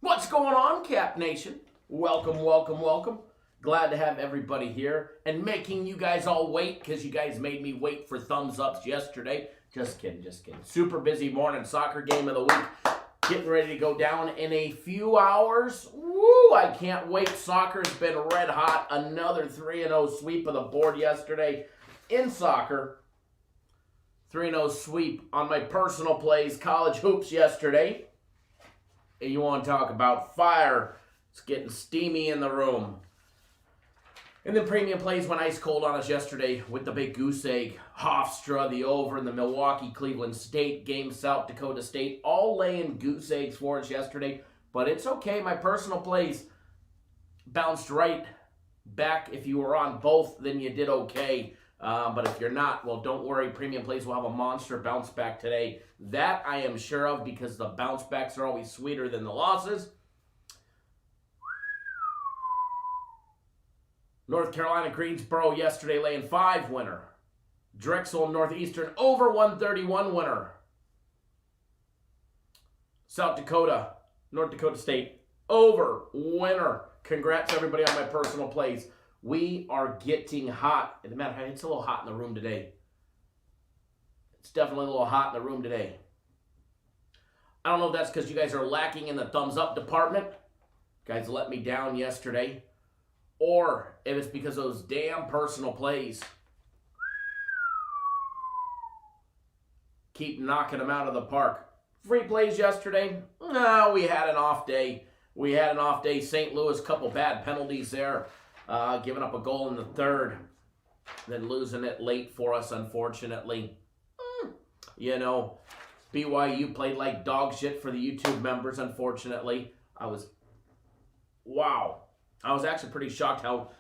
What's going on, Cap Nation? Welcome, welcome, welcome. Glad to have everybody here and making you guys all wait because you guys made me wait for thumbs ups yesterday. Just kidding, just kidding. Super busy morning, soccer game of the week. Getting ready to go down in a few hours. Woo, I can't wait. Soccer's been red hot. Another 3-0 sweep of the board yesterday in soccer. 3-0 sweep on my personal plays, college hoops yesterday. And you want to talk about fire. It's getting steamy in the room. And then premium plays went ice cold on us yesterday with the big goose egg. Hofstra, the over, and the Milwaukee-Cleveland State game, South Dakota State, all laying goose eggs for us yesterday. But it's okay. My personal plays bounced right back. If you were on both, then you did okay. But if you're not, well, don't worry. Premium plays will have a monster bounce back today. That I am sure of because the bounce backs are always sweeter than the losses. North Carolina, Greensboro yesterday laying 5 winner. Drexel, Northeastern over 131 winner. South Dakota, North Dakota State over winner. Congrats everybody on my personal plays. We are getting hot. As a matter of fact, it's a little hot in the room today. It's definitely a little hot in the room today. I don't know if that's because you guys are lacking in the thumbs up department. You guys let me down yesterday. Or if it's because of those damn personal plays. Keep knocking them out of the park. Free plays yesterday? No, we had an off day. We had an off day. St. Louis, couple bad penalties there. Giving up a goal in the third. Then losing it late for us, unfortunately. You know, BYU played like dog shit for the YouTube members, unfortunately. Wow. I was actually pretty shocked how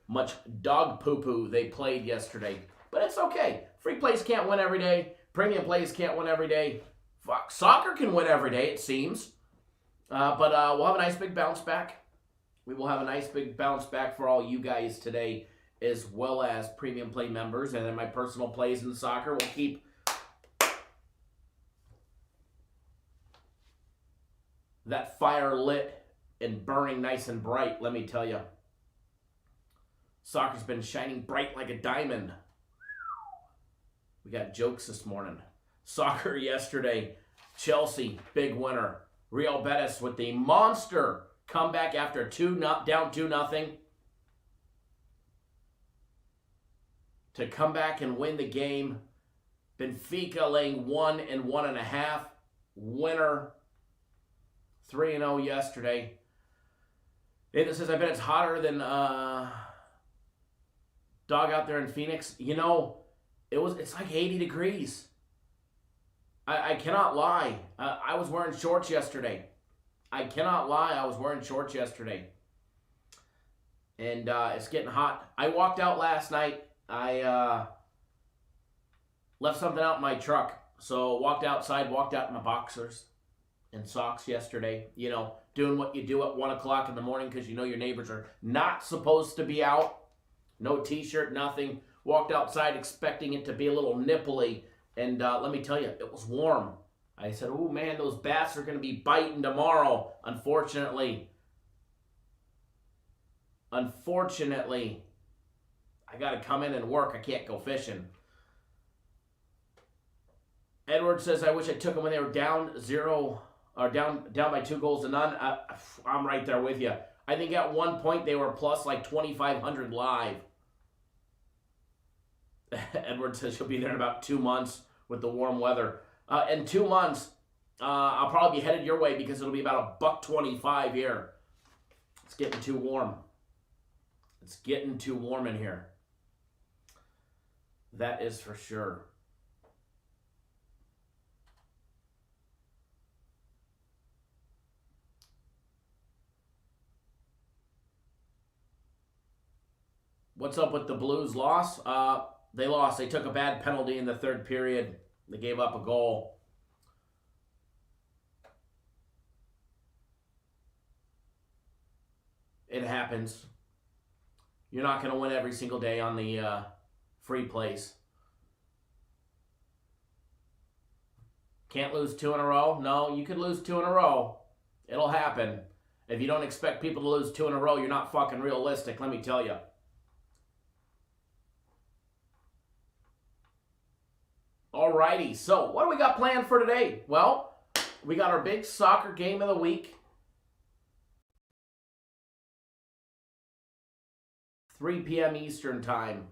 much dog poo-poo they played yesterday. But it's okay. Free plays can't win every day. Premium plays can't win every day. Fuck, soccer can win every day, it seems. But we'll have a nice big bounce back. We will have a nice big bounce back for all you guys today, as well as premium play members. And then my personal plays in soccer will keep that fire lit and burning nice and bright, let me tell you. Soccer's been shining bright like a diamond. We got jokes this morning. Soccer yesterday. Chelsea, big winner. Real Betis with the monster comeback after down 2-0. To come back and win the game. Benfica laying 1 and 1.5. Winner. 3-0 yesterday. It says, I bet it's hotter than dog out there in Phoenix. You know, it's like 80 degrees. I cannot lie. I was wearing shorts yesterday. I cannot lie. I was wearing shorts yesterday. And it's getting hot. I walked out last night. I left something out in my truck. So walked outside, walked out in my boxers and socks yesterday. You know, doing what you do at 1 o'clock in the morning because you know your neighbors are not supposed to be out. No t-shirt, nothing. Walked outside expecting it to be a little nipply. And let me tell you, it was warm. I said, oh man, those bats are going to be biting tomorrow. Unfortunately, I got to come in and work. I can't go fishing. Edward says, I wish I took them when they were down 0 or down by 2-0. I'm right there with you. I think at one point they were plus like 2,500 live. Edward says she'll be there in about 2 months with the warm weather. In 2 months, I'll probably be headed your way because it'll be about $1.25 here. It's getting too warm. It's getting too warm in here. That is for sure. What's up with the Blues loss? They lost. They took a bad penalty in the third period. They gave up a goal. It happens. You're not going to win every single day on the free plays. Can't lose 2 in a row? No, you could lose 2 in a row. It'll happen. If you don't expect people to lose 2 in a row, you're not fucking realistic, let me tell you. Alrighty, so what do we got planned for today? Well, we got our big soccer game of the week. 3 p.m. Eastern time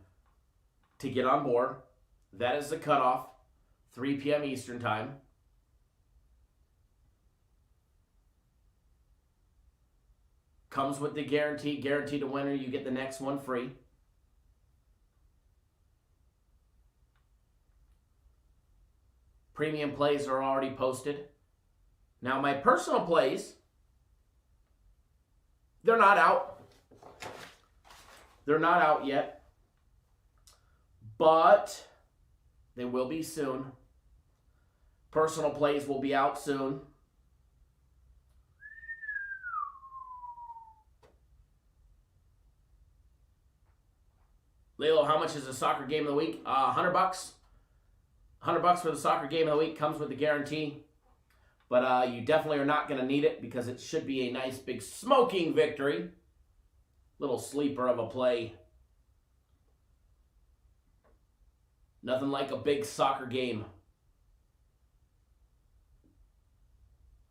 to get on board. That is the cutoff. 3 p.m. Eastern time. Comes with the guarantee to winner. You get the next one free. Premium plays are already posted. Now my personal plays, they're not out. They're not out yet, but they will be soon. Personal plays will be out soon. Lalo, how much is the soccer game of the week? $100. $100 for the soccer game of the week comes with the guarantee. But you definitely are not going to need it because it should be a nice big smoking victory. Little sleeper of a play. Nothing like a big soccer game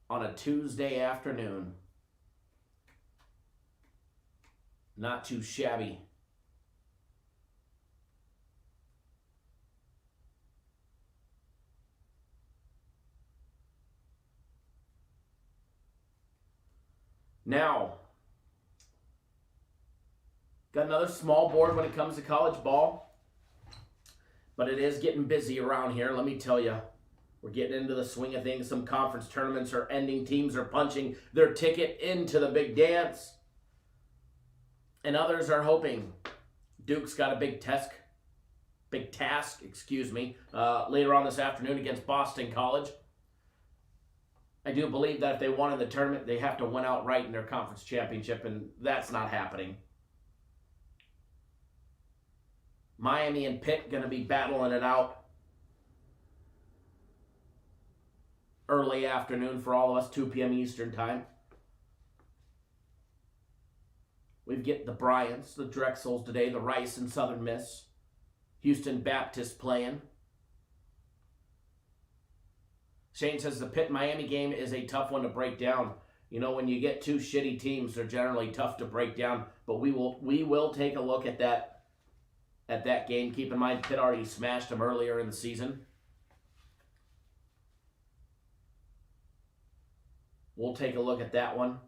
on a Tuesday afternoon. Not too shabby. Now, got another small board when it comes to college ball, but it is getting busy around here, let me tell you. We're getting into the swing of things. Some conference tournaments are ending. Teams are punching their ticket into the big dance. And others are hoping. Duke's got a big task, later on this afternoon against Boston College. I do believe that if they won in the tournament, they have to win outright in their conference championship, and that's not happening. Miami and Pitt going to be battling it out early afternoon for all of us, 2 p.m. Eastern time. We get the Bryants, the Drexels today, the Rice and Southern Miss, Houston Baptist playing. Shane says the Pitt-Miami game is a tough one to break down. You know, when you get two shitty teams, they're generally tough to break down. But we will take a look at that game. Keep in mind, Pitt already smashed them earlier in the season. We'll take a look at that one.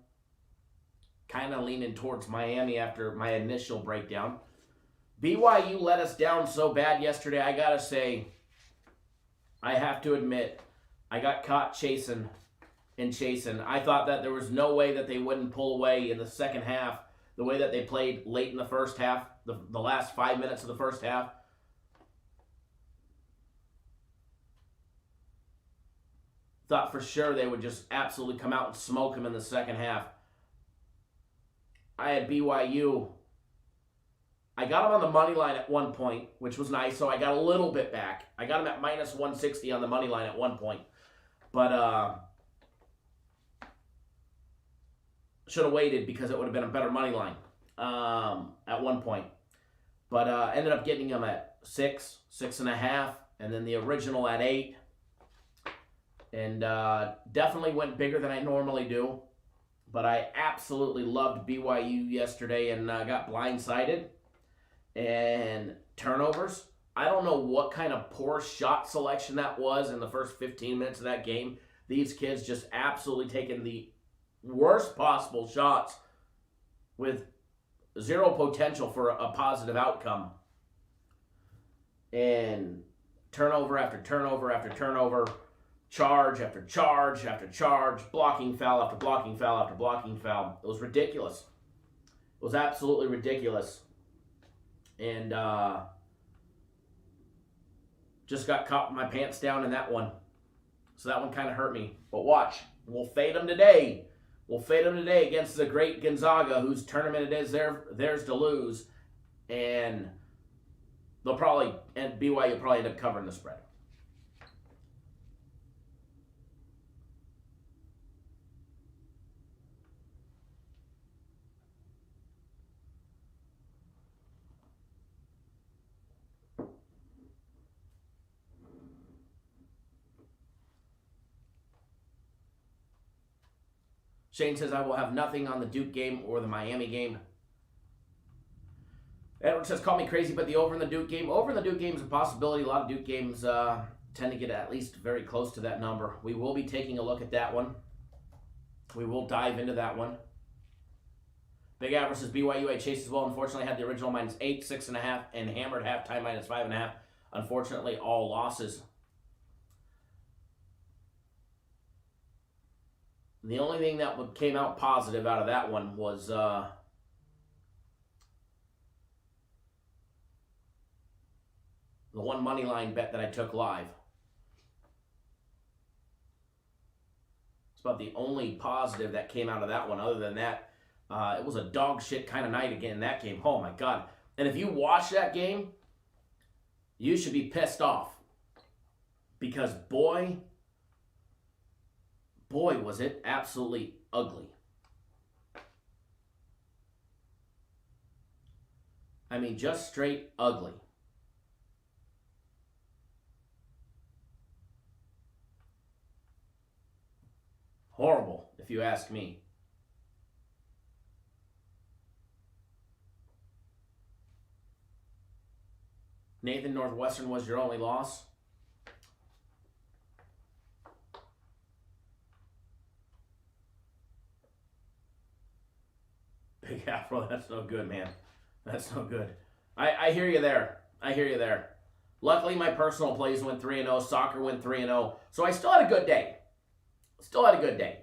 Kind of leaning towards Miami after my initial breakdown. BYU let us down so bad yesterday, I gotta say, I have to admit, I got caught chasing. I thought that there was no way that they wouldn't pull away in the second half, the way that they played late in the first half, the last 5 minutes of the first half. Thought for sure they would just absolutely come out and smoke them in the second half. I had BYU. I got them on the money line at one point, which was nice, so I got a little bit back. I got them at minus 160 on the money line at one point. But should have waited because it would have been a better money line at one point. But ended up getting them at 6.5, and then the original at 8. and definitely went bigger than I normally do. But I absolutely loved BYU yesterday and got blindsided and turnovers. I don't know what kind of poor shot selection that was in the first 15 minutes of that game. These kids just absolutely taking the worst possible shots with zero potential for a positive outcome. And turnover after turnover after turnover, charge after charge after charge, blocking foul after blocking foul after blocking foul. It was ridiculous. It was absolutely ridiculous. And just got caught with my pants down in that one. So that one kind of hurt me. But watch, we'll fade them today. We'll fade them today against the great Gonzaga, whose tournament it is theirs to lose. And BYU will probably end up covering the spread. Shane says, I will have nothing on the Duke game or the Miami game. Edward says, call me crazy, but the over in the Duke game. Over in the Duke game is a possibility. A lot of Duke games tend to get at least very close to that number. We will be taking a look at that one. We will dive into that one. Big Av versus BYU. I chased as well. Unfortunately, had the original -8, 6.5, and hammered halftime -5.5. Unfortunately, all losses. The only thing that came out positive out of that one was the one money line bet that I took live. It's about the only positive that came out of that one. Other than that, it was a dog shit kind of night again in that game. Oh my God. And if you watch that game, you should be pissed off. Because boy, was it absolutely ugly. I mean, just straight ugly. Horrible, if you ask me. Nathan, Northwestern was your only loss? Big Afro, that's no good, man. That's no good. I hear you there. I hear you there. Luckily, my personal plays went 3-0. Soccer went 3-0. So I still had a good day. Still had a good day.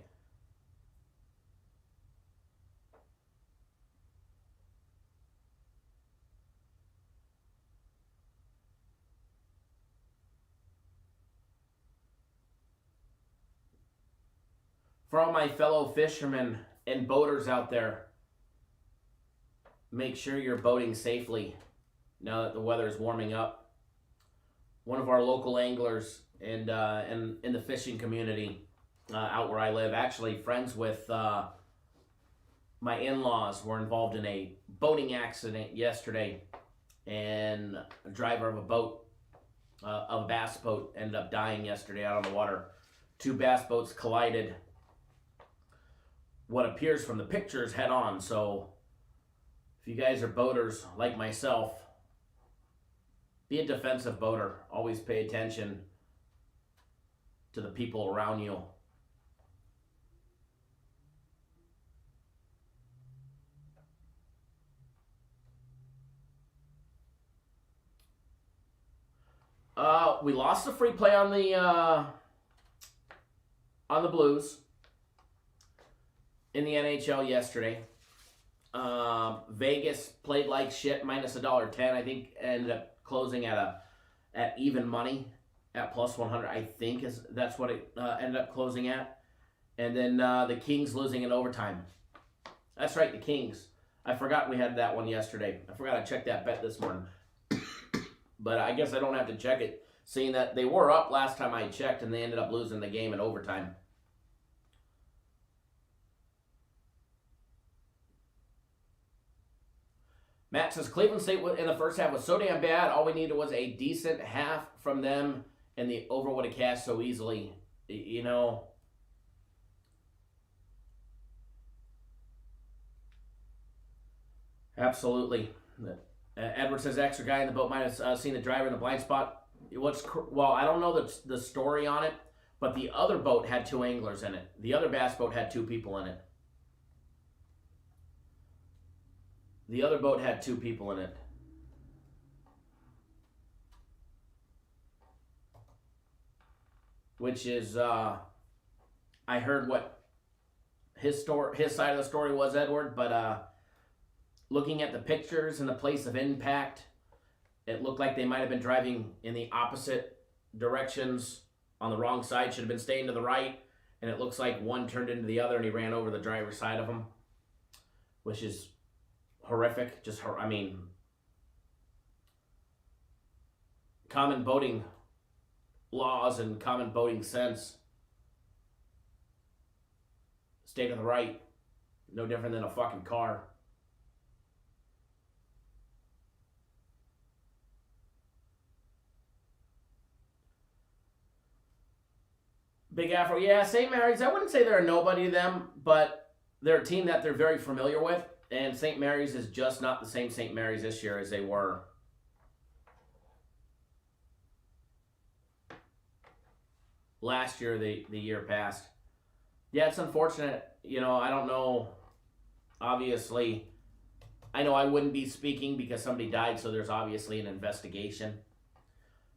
For all my fellow fishermen and boaters out there, make sure you're boating safely now that the weather is warming up. One of our local anglers and in the fishing community out where I live, actually friends with my in-laws, were involved in a boating accident yesterday, and a driver of a boat, of a bass boat, ended up dying yesterday out on the water. Two bass boats collided, what appears from the pictures, head on. So if you guys are boaters like myself, be a defensive boater. Always pay attention to the people around you. We lost the free play on the Blues in the NHL yesterday. Vegas played like shit, minus $1.10. I think ended up closing at even money at plus 100. I think that's what it ended up closing at. And then the Kings losing in overtime. That's right, the Kings. I forgot we had that one yesterday. I forgot to check that bet this morning. But I guess I don't have to check it, seeing that they were up last time I checked and they ended up losing the game in overtime. Matt says, Cleveland State in the first half was so damn bad. All we needed was a decent half from them, and the over would have cashed so easily you know, absolutely. Edward says extra guy in the boat might have seen the driver in the blind spot. Well, I don't know the story on it, but the other boat had 2 anglers in it. The other bass boat had 2 people in it. The other boat had 2 people in it. Which is, I heard what his side of the story was, Edward, but looking at the pictures and the place of impact, it looked like they might have been driving in the opposite directions on the wrong side, should have been staying to the right, and it looks like one turned into the other and he ran over the driver's side of him, which is horrific. I mean, common boating laws and common boating sense, stay to the right, no different than a fucking car. Big Afro, yeah, St. Mary's, I wouldn't say they're a nobody to them, but they're a team that they're very familiar with, and St. Mary's is just not the same St. Mary's this year as they were last year, the year past. Yeah, it's unfortunate. You know, I don't know. Obviously, I know I wouldn't be speaking because somebody died, so there's obviously an investigation.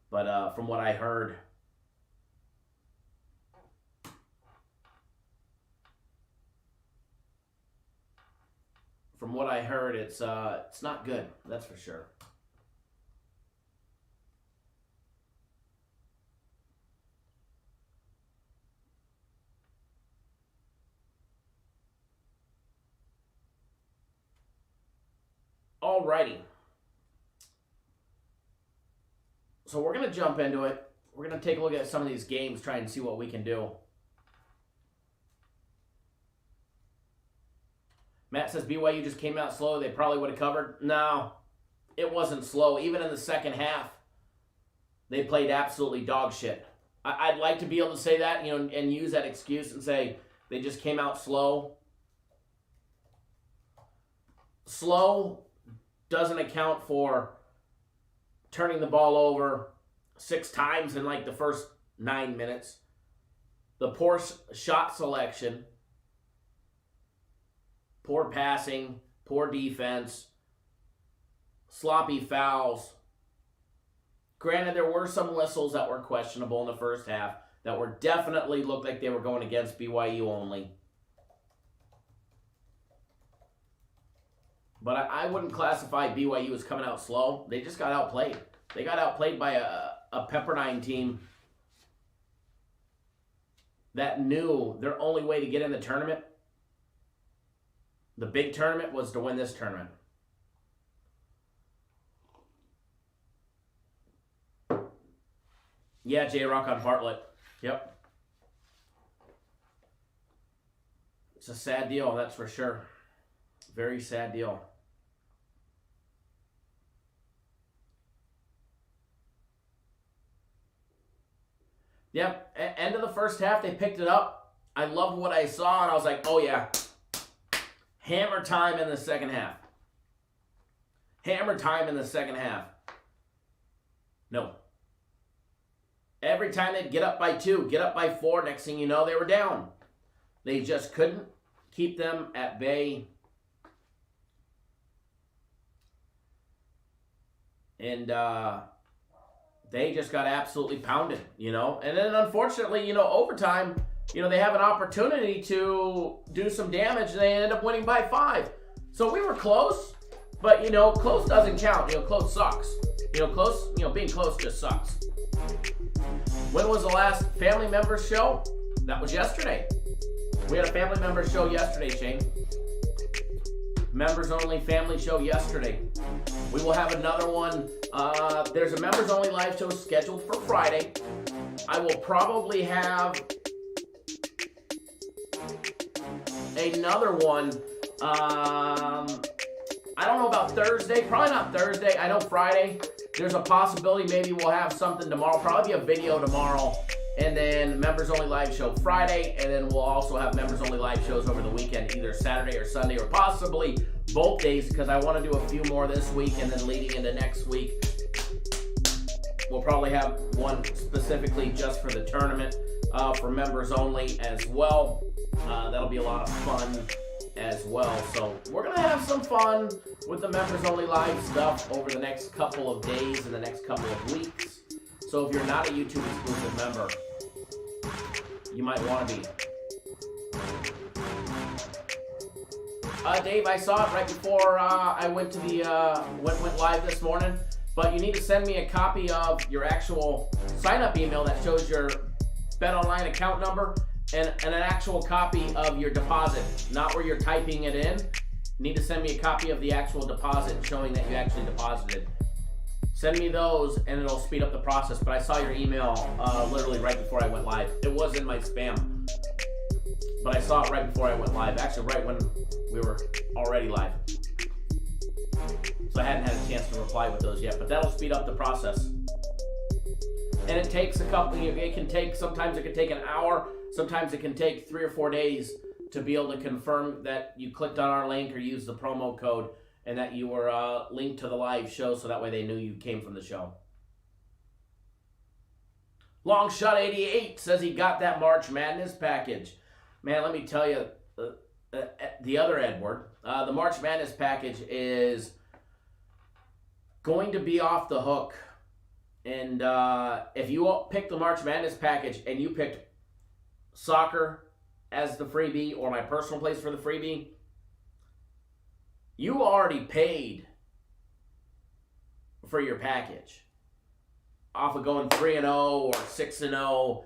But from what I heard, it's not good. That's for sure. Alrighty. So we're going to jump into it. We're going to take a look at some of these games, try and see what we can do. Matt says BYU just came out slow. They probably would have covered. No, it wasn't slow. Even in the second half, they played absolutely dog shit. I'd like to be able to say that, you know, and use that excuse and say they just came out slow. Slow doesn't account for turning the ball over 6 times in like the first 9 minutes. The poor shot selection, poor passing, poor defense, sloppy fouls. Granted, there were some whistles that were questionable in the first half that were definitely looked like they were going against BYU only. But I wouldn't classify BYU as coming out slow. They just got outplayed. They got outplayed by a Pepperdine team that knew their only way to get in the tournament, the big tournament, was to win this tournament. Yeah, J-Rock on Bartlett. Yep. It's a sad deal, that's for sure. Very sad deal. Yep, end of the first half, they picked it up. I loved what I saw, and I was like, oh yeah, hammer time in the second half. Hammer time in the second half. No. Every time they'd get up by 2, get up by 4, next thing you know, they were down. They just couldn't keep them at bay. And they just got absolutely pounded, you know. And then unfortunately, you know, overtime, you know, they have an opportunity to do some damage, and they end up winning by 5. So we were close, but, you know, close doesn't count. You know, close sucks. You know, close, you know, being close just sucks. When was the last family members show? That was yesterday. We had a family members show yesterday, Shane. Members only family show yesterday. We will have another one. There's a members only live show scheduled for Friday. I will probably have another one. I don't know about Thursday. Probably not Thursday. I know Friday. There's a possibility maybe we'll have something tomorrow. Probably a video tomorrow And then members only live show Friday, and then we'll also have members only live shows over the weekend, either Saturday or Sunday, or possibly both days, because I want to do a few more this week, and then leading into next week, we'll probably have one specifically just for the tournament, for members only as well. That'll be a lot of fun as well. So we're going to have some fun with the members only live stuff over the next couple of days and the next couple of weeks. So if you're not a YouTube exclusive member, you might want to be. Dave, I saw it right before I went to the went live this morning, but you need to send me a copy of your actual sign-up email that shows your BetOnline account number and an actual copy of your deposit, not where you're typing it in. You need to send me a copy of the actual deposit showing that you actually deposited. Send me those and it'll speed up the process. But I saw your email literally right before I went live. It was in my spam, but I saw it right before I went live. Actually, right when we were already live. So I hadn't had a chance to reply with those yet, but that'll speed up the process. And it takes a couple, it can take, sometimes it can take an hour, sometimes it can take 3 or 4 days to be able to confirm that you clicked on our link or used the promo code and that you were linked to the live show, so that way they knew you came from the show. Longshot88 says he got that March Madness package. Man, let me tell you, the other Edward, the March Madness package is going to be off the hook. And if you picked the March Madness package and you picked soccer as the freebie or my personal place for the freebie, you already paid for your package off of going 3-0 or 6-0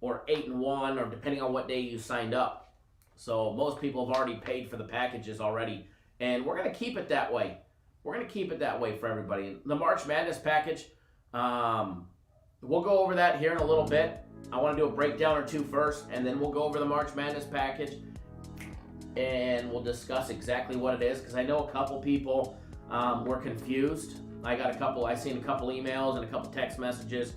or 8-1, or depending on what day you signed up. So most people have already paid for the packages already, and we're going to keep it that way. We're going to keep it that way for everybody. The March Madness package, we'll go over that here in a little bit. I want to do a breakdown or two first, and then we'll go over the March Madness package, and we'll discuss exactly what it is, because I know a couple people were confused. I seen a couple emails and a couple text messages.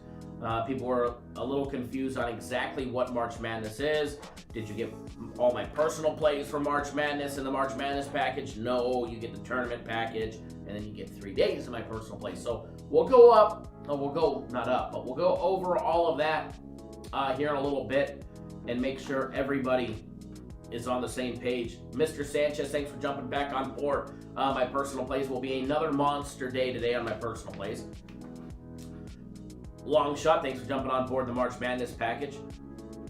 People were a little confused on exactly what March Madness is. Did you get all my personal plays for March Madness in the March Madness package? No, you get the tournament package, and then you get 3 days of my personal plays. So we'll go we'll go over all of that here in a little bit and make sure everybody is on the same page. Mr. Sanchez, thanks for jumping back on board. My personal plays will be another monster day today on my personal plays. Long Shot, thanks for jumping on board the March Madness package.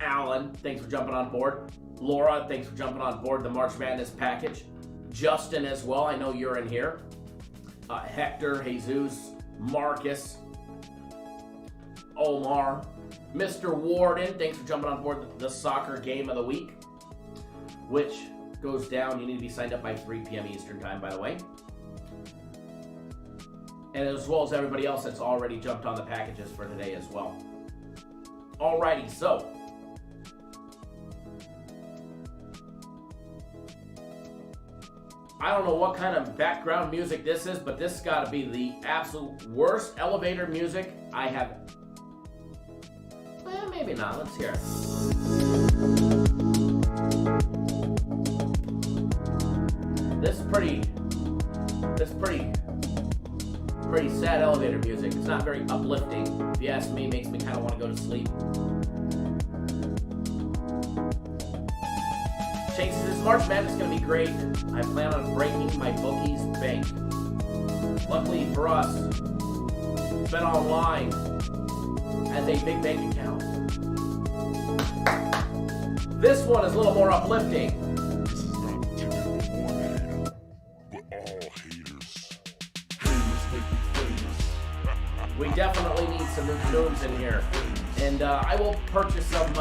Alan, thanks for jumping on board. Laura, thanks for jumping on board the March Madness package. Justin as well, I know you're in here. Hector, Jesus, Marcus, Omar, Mr. Warden, thanks for jumping on board the soccer game of the week, which goes down. You need to be signed up by 3 p.m. Eastern time, by the way. And as well as everybody else that's already jumped on the packages for today as well. Alrighty, so I don't know what kind of background music this is, but this has got to be the absolute worst elevator music I have. Well, maybe not. Let's hear it. This is pretty sad elevator music. It's not very uplifting. If you ask me, it makes me kind of want to go to sleep. Chase says, March Madness is going to be great. I plan on breaking my bookies bank. Luckily for us, BetOnline has a big bank account. This one is a little more uplifting. We definitely need some new tunes in here. And I will purchase some,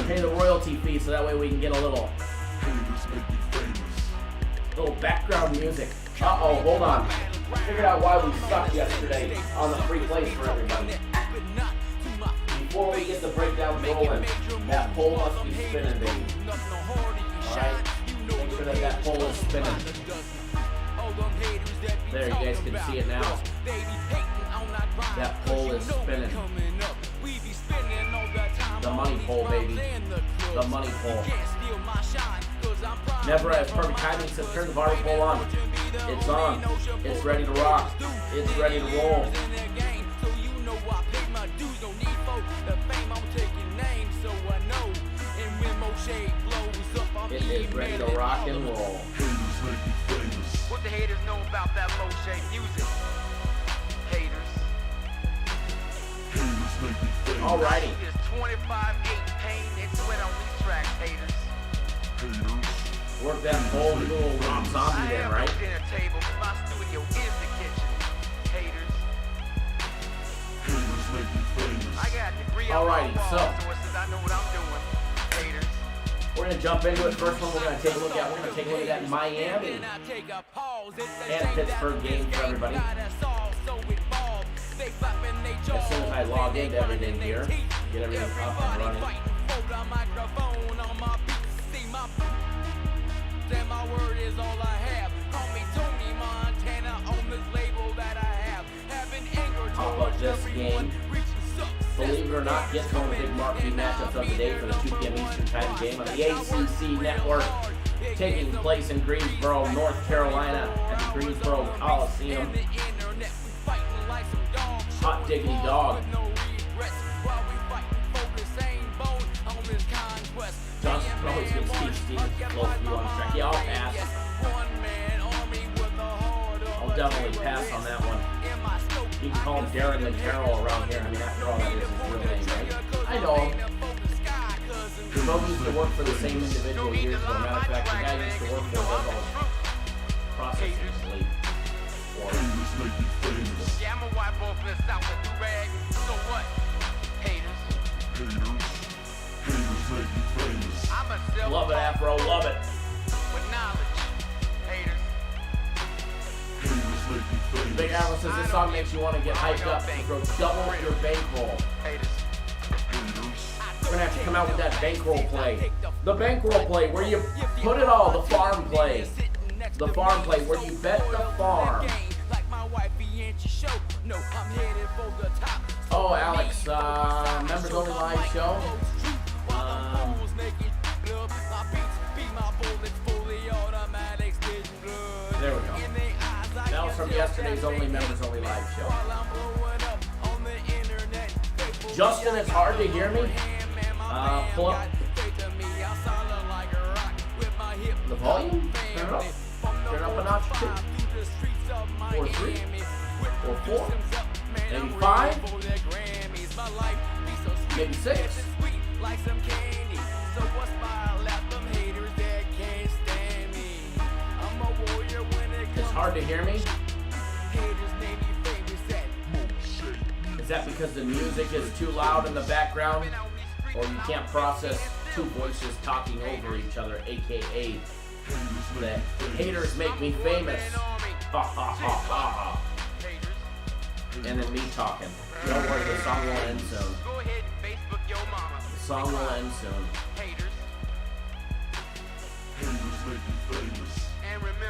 pay the royalty fee so that way we can get a little background music. Uh-oh, hold on. Figured out why we sucked yesterday on the free plays for everybody. Before we get the breakdown rolling, that pole must be spinning, baby. Alright? Make sure that pole is spinning. There, you guys can see it now. That pole is spinning. The money pole, baby. The money pole. Never has perfect timing, so turn the vardy pole on. It's on. It's ready to rock. It's ready to roll. It is ready to rock and roll. What the haters know about that Moshe music? Haters. Alrighty. It's 25-8 pain and sweat on these tracks, haters. Work that bold little Rob Zombie there, right? Dinner table, my studio is the kitchen. Haters. I got a degree on Alrighty, all so sources, I know what I'm doing. Haters. we're gonna jump into it. First one we're gonna take a look at Miami and Pittsburgh game for everybody. As soon as I log into everything here, get everything up and running. My word is all I have. Call me Tony Montana on this label that I have. Having anger Pop up this game. Believe it or not, get one of the big marquee matchups of the day for the 2 p.m. Eastern Time game on the ACC Network, taking place in Greensboro, North Carolina, at the Greensboro Coliseum. Hot diggity dog. Johnson always gets Steve Stevens close to you on track. Yeah, I'll pass. I'll definitely pass on that one. You can call him Darren Montero around here. I mean, after all, that is his real name, right? I know him. We both used to work for the same individual years ago. Matter of fact, the guy used to work for us processing sleep. Yeah, I'ma wipe off this out with the rag. So what? Haters. Love it, Afro. Love it. With knowledge. Haters. Big Afro says this song makes you want to get hyped up and throw double your bankroll. Haters. We're gonna have to come out with that bankroll play. The bankroll play where you put it all. The farm play. The farm play where you bet the farm. Oh, Alex, members only live show. There we go. That was from yesterday's only members only live show. Justin, it's hard to hear me. Pull up the volume. Turn it up. Turn it up a notch. 2, or 3, or 4, maybe 5, maybe 6. It's hard to hear me. Is that because the music is too loud in the background, or you can't process two voices talking over each other, aka the haters make me famous? Ha ha ha ha. And then me talking. Don't worry, the song will end soon. The song will end soon.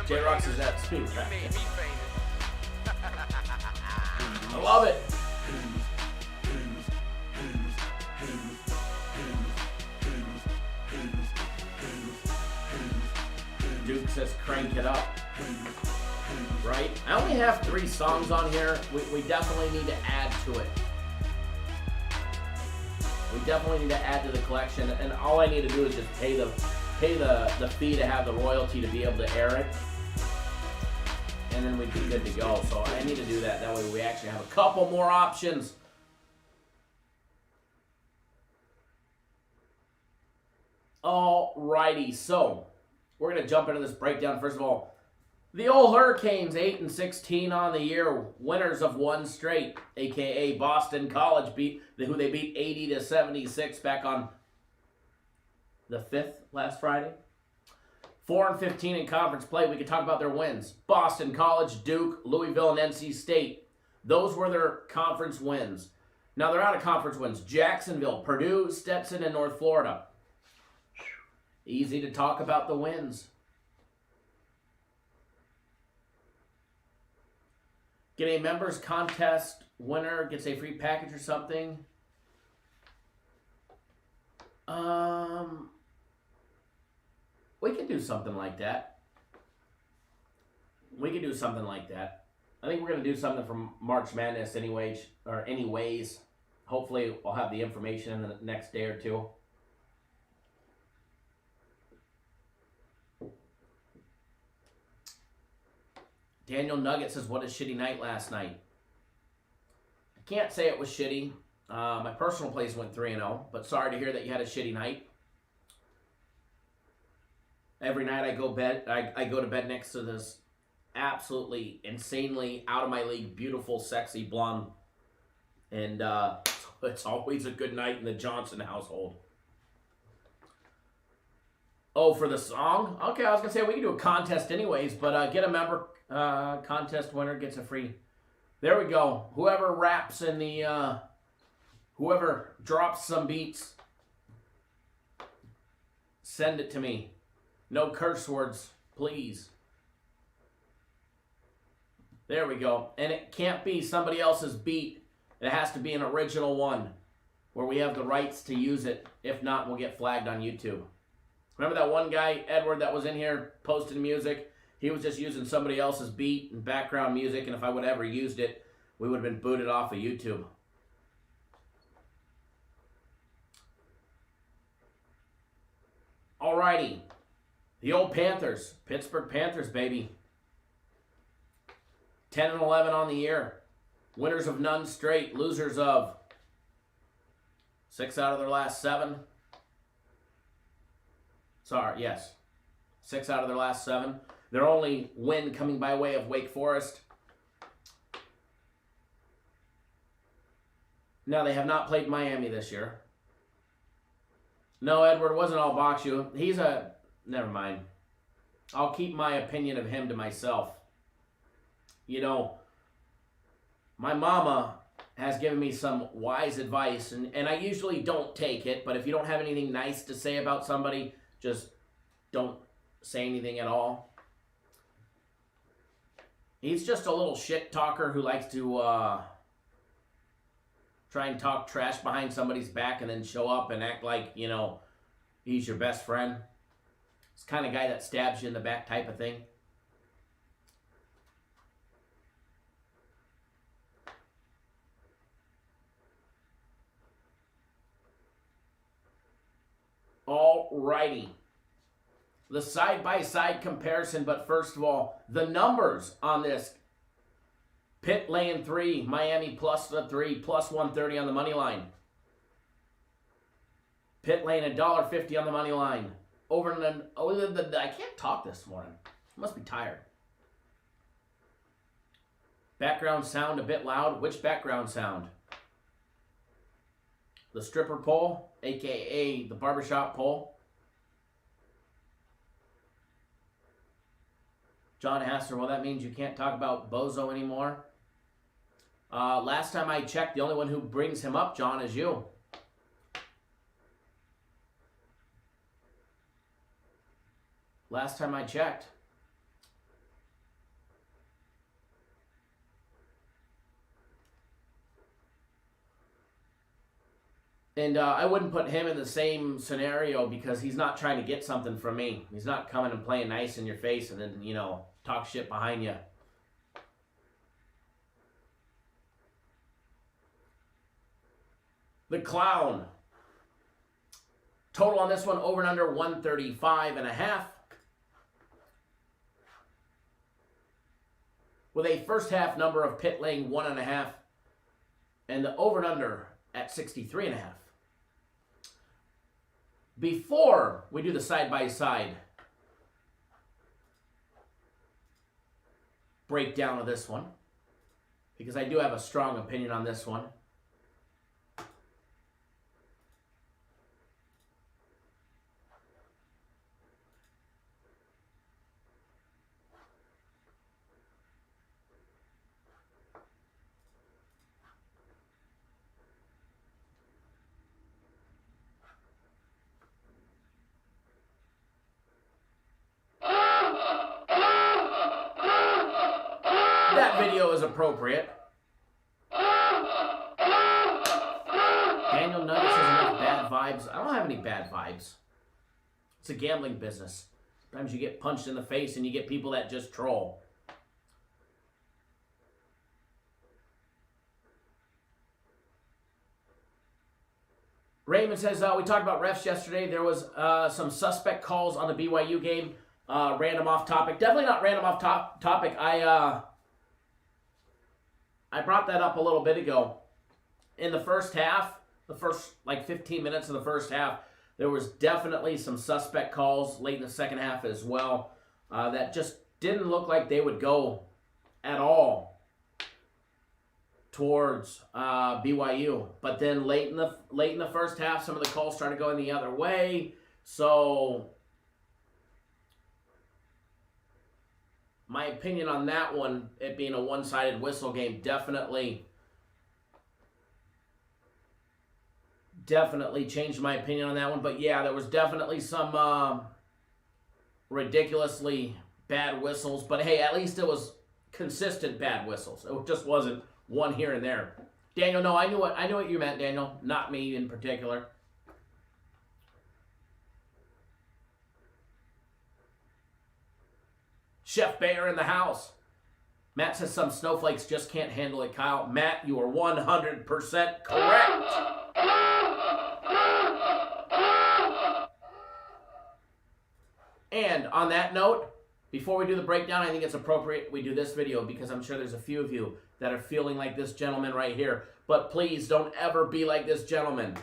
J-Rock says that's too, right? I love it. Duke says crank it up. Right? I only have 3 songs on here. We definitely need to add to it. We definitely need to add to the collection, and all I need to do is just pay the fee to have the royalty to be able to air it, and then we'd be good to go. So I need to do that. That way we actually have a couple more options. Alrighty, so we're gonna jump into this breakdown. First of all, the old Hurricanes, 8-16 on the year, winners of 1 straight, aka Boston College who they beat 80-76 back on the 5th last Friday. 4-15 in conference play. We could talk about their wins. Boston College, Duke, Louisville, and NC State. Those were their conference wins. Now they're out of conference wins. Jacksonville, Purdue, Stetson, and North Florida. Easy to talk about the wins. Get a members contest winner, gets a free package or something. We could do something like that. We could do something like that. I think we're gonna do something from March Madness anyways. Hopefully, I'll have the information in the next day or two. Daniel Nugget says, "What a shitty night last night." I can't say it was shitty. My personal place went 3-0, but sorry to hear that you had a shitty night. Every night I go to bed next to this absolutely insanely out of my league, beautiful, sexy blonde, and it's always a good night in the Johnson household. Oh, for the song? Okay, I was gonna say we can do a contest anyways, but get a member contest winner gets a free. There we go. Whoever raps in the whoever drops some beats, send it to me. No curse words, please. There we go. And it can't be somebody else's beat. It has to be an original one where we have the rights to use it. If not, we'll get flagged on YouTube. Remember that one guy, Edward, that was in here posting music? He was just using somebody else's beat and background music, and if I would have ever used it, we would have been booted off of YouTube. Alrighty. The old Panthers. Pittsburgh Panthers, baby. 10-11 on the year. Winners of none straight. Losers of 6 out of their last 7. Sorry, yes. 6 out of their last 7. Their only win coming by way of Wake Forest. Now, they have not played Miami this year. No, Edward, wasn't all box you. He's a... Never mind. I'll keep my opinion of him to myself. You know, my mama has given me some wise advice, and I usually don't take it, but if you don't have anything nice to say about somebody, just don't say anything at all. He's just a little shit talker who likes to try and talk trash behind somebody's back and then show up and act like, you know, he's your best friend. It's the kind of guy that stabs you in the back type of thing. Alrighty. The side-by-side comparison, but first of all, the numbers on this. Pitt laying 3, Miami plus the 3, plus 130 on the money line. Pitt laying $1.50 on the money line. Over and I can't talk this morning. I must be tired. Background sound a bit loud. Which background sound? The stripper pole, aka the barbershop pole. John Hasser, well, that means you can't talk about Bozo anymore. Last time I checked, the only one who brings him up, John, is you. Last time I checked. And I wouldn't put him in the same scenario because he's not trying to get something from me. He's not coming and playing nice in your face and then, you know, talk shit behind you. The Clown. Total on this one, over and under 135.5. With a first half number of Pitt laying 1.5. And the over and under at 63.5. Before we do the side-by-side breakdown of this one, because I do have a strong opinion on this one. That video is appropriate. Daniel Nuggets has enough bad vibes. I don't have any bad vibes. It's a gambling business. Sometimes you get punched in the face and you get people that just troll. Raymond says, we talked about refs yesterday. There was some suspect calls on the BYU game. Random off topic. Definitely not random off topic. I brought that up a little bit ago. In the first half, the first like 15 minutes of the first half, there was definitely some suspect calls late in the second half as well that just didn't look like they would go at all towards BYU. But then late in the first half, some of the calls started going the other way. So my opinion on that one, it being a one-sided whistle game, definitely changed my opinion on that one. But yeah, there was definitely some ridiculously bad whistles. But hey, at least it was consistent bad whistles. It just wasn't one here and there. Daniel, no, I knew what you meant, Daniel. Not me in particular. Chef Bayer in the house. Matt says some snowflakes just can't handle it, Kyle. Matt, you are 100% correct. And on that note, before we do the breakdown, I think it's appropriate we do this video because I'm sure there's a few of you that are feeling like this gentleman right here. But please don't ever be like this gentleman.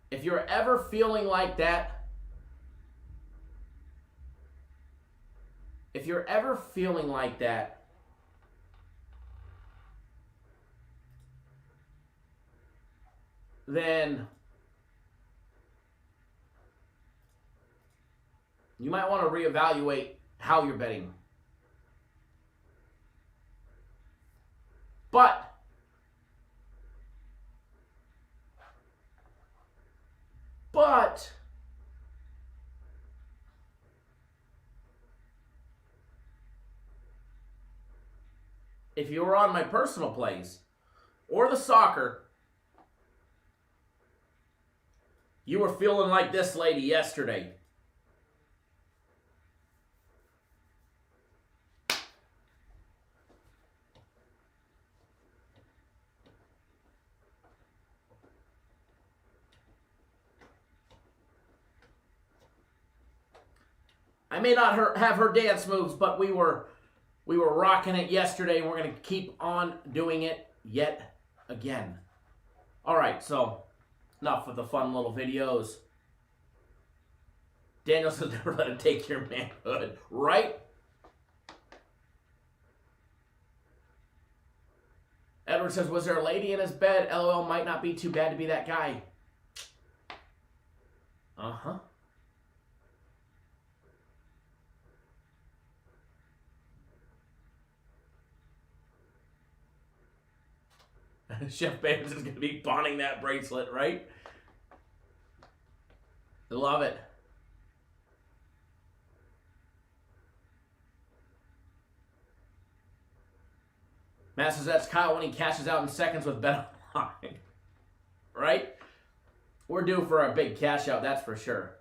If you're ever feeling like that, then you might want to reevaluate how you're betting. But if you were on my personal plays or the soccer, you were feeling like this lady yesterday. I may not have her dance moves, but we were rocking it yesterday, and we're going to keep on doing it yet again. All right, so enough of the fun little videos. Daniel says never let him take your manhood, right? Edward says, was there a lady in his bed? LOL, might not be too bad to be that guy. Uh-huh. Chef Bands is going to be pawning that bracelet, right? I love it. Matt says that's Kyle when he cashes out in seconds with Bet Online. Right? We're due for a big cash out, that's for sure.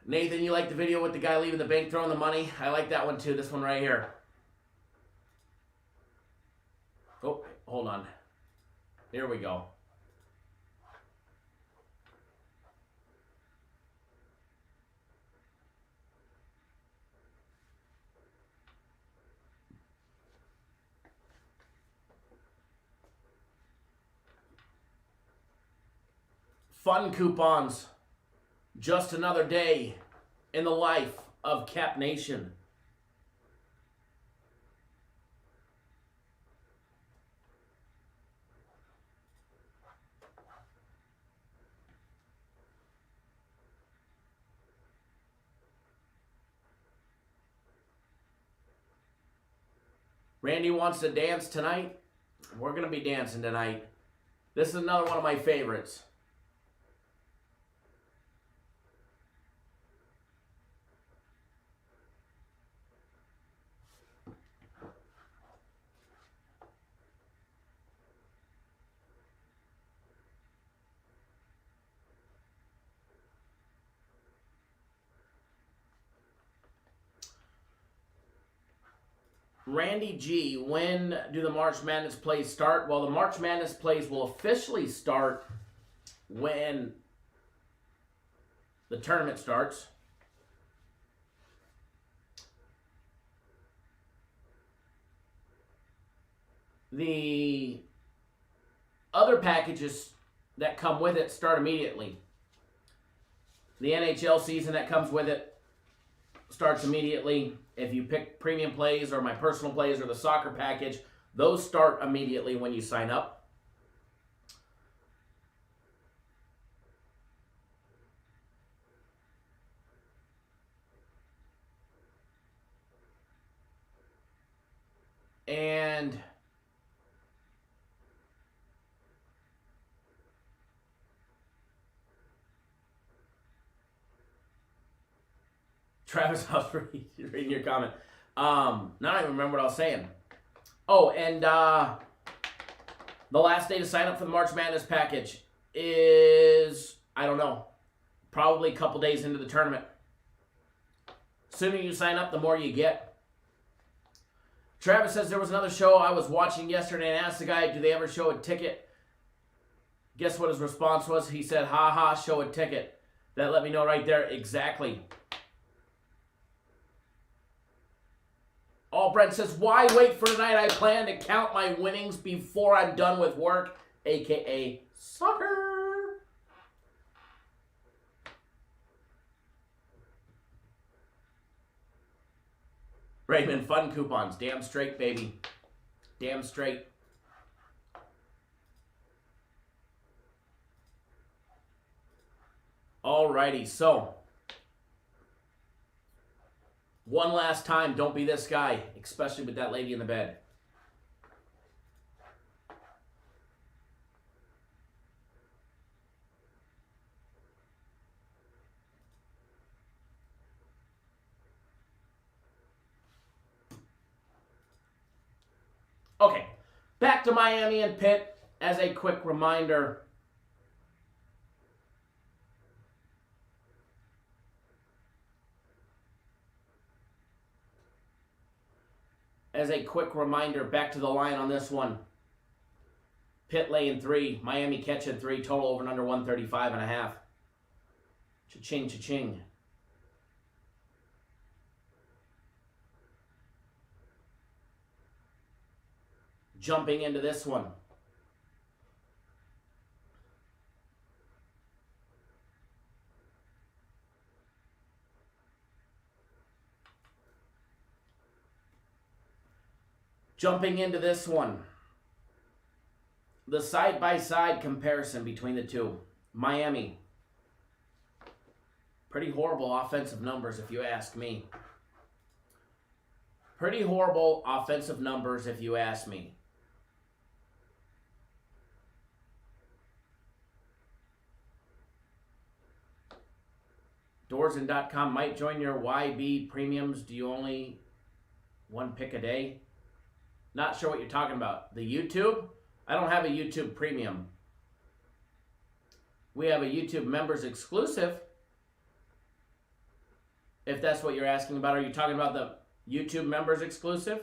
Nathan, you like the video with the guy leaving the bank throwing the money? I like that one too. This one right here. Oh, hold on. Here we go. Fun coupons. Just another day in the life of Cap Nation. Randy wants to dance tonight. We're going to be dancing tonight. This is another one of my favorites. Randy G, when do the March Madness plays start? Well, the March Madness plays will officially start when the tournament starts. The other packages that come with it start immediately. The NHL season that comes with it starts immediately. If you pick premium plays or my personal plays or the soccer package, those start immediately when you sign up. And Travis, I was reading your comment. Now I don't even remember what I was saying. Oh, and the last day to sign up for the March Madness package is, I don't know, probably a couple days into the tournament. Sooner you sign up, the more you get. Travis says there was another show I was watching yesterday and asked the guy, do they ever show a ticket? Guess what his response was? He said, ha ha, show a ticket. That let me know right there exactly. All Brent says, why wait for tonight? I plan to count my winnings before I'm done with work, a.k.a. soccer. Raymond, fun coupons. Damn straight, baby. Damn straight. Alrighty, so one last time, don't be this guy, especially with that lady in the bed. Okay, back to Miami and Pitt as a quick reminder. Back to the line on this one. Pitt laying 3, Miami catching 3, total over and under 135.5. Cha-ching, cha-ching. Jumping into this one. The side-by-side comparison between the two. Miami. Pretty horrible offensive numbers if you ask me. Pretty horrible offensive numbers if you ask me. Doorsin.com might join your YB premiums. Do you only one pick a day? Not sure what you're talking about. The YouTube? I don't have a YouTube premium. We have a YouTube members exclusive. If that's what you're asking about. Are you talking about the YouTube members exclusive?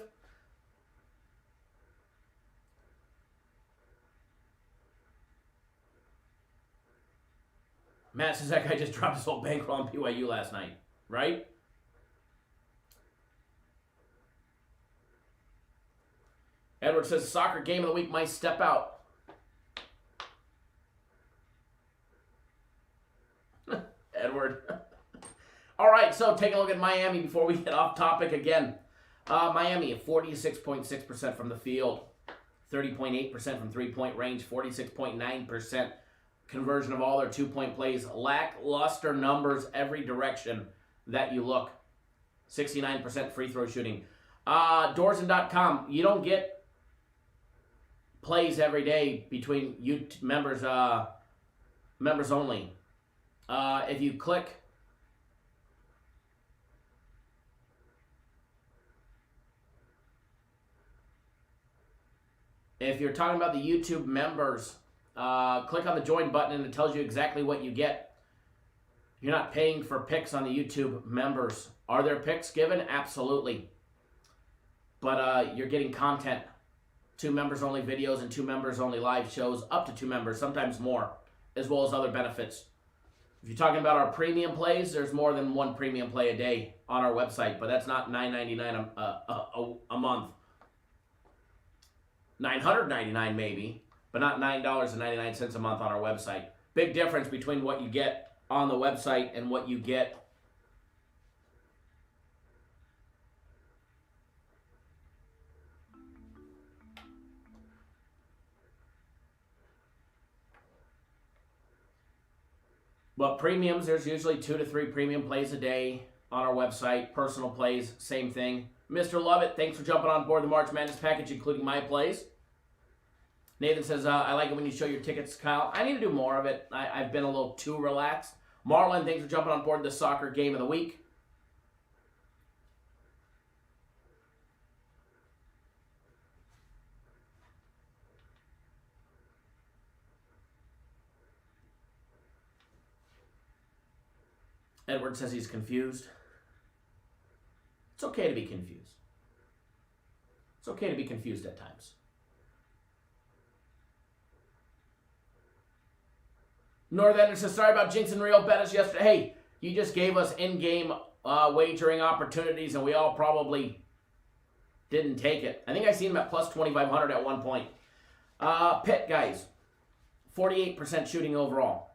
Matt says that guy just dropped his whole bankroll on BYU last night, right? Edward says soccer game of the week might step out. Edward. All right, so take a look at Miami before we get off topic again. Miami at 46.6% from the field, 30.8% from three-point range, 46.9% conversion of all their two-point plays. Lackluster numbers every direction that you look. 69% free throw shooting. Dorsen.com. You don't get plays every day between you members only. If you click if you're talking about the YouTube members, click on the join button and it tells you exactly what you get. You're not paying for picks on the YouTube members. Are there picks given? Absolutely. But you're getting content. 2 members only videos and 2 members only live shows, up to 2 members, sometimes more, as well as other benefits. If you're talking about our premium plays, there's more than 1 premium play a day on our website, but that's not $9.99 a month. $9.99 maybe, but not $9.99 a month on our website. Big difference between what you get on the website and what you get But premiums, there's usually 2 to 3 premium plays a day on our website. Personal plays, same thing. Mr. Lovett, thanks for jumping on board the March Madness package, including my plays. Nathan says, I like it when you show your tickets, Kyle. I need to do more of it. I've been a little too relaxed. Marlon, thanks for jumping on board the soccer game of the week. Edward says he's confused. It's okay to be confused. It's okay to be confused at times. Northander says, sorry about jinxing Real Betis yesterday. Hey, you just gave us in-game wagering opportunities, and we all probably didn't take it. I think I seen him at plus 2,500 at one point. Pitt, guys, 48% shooting overall.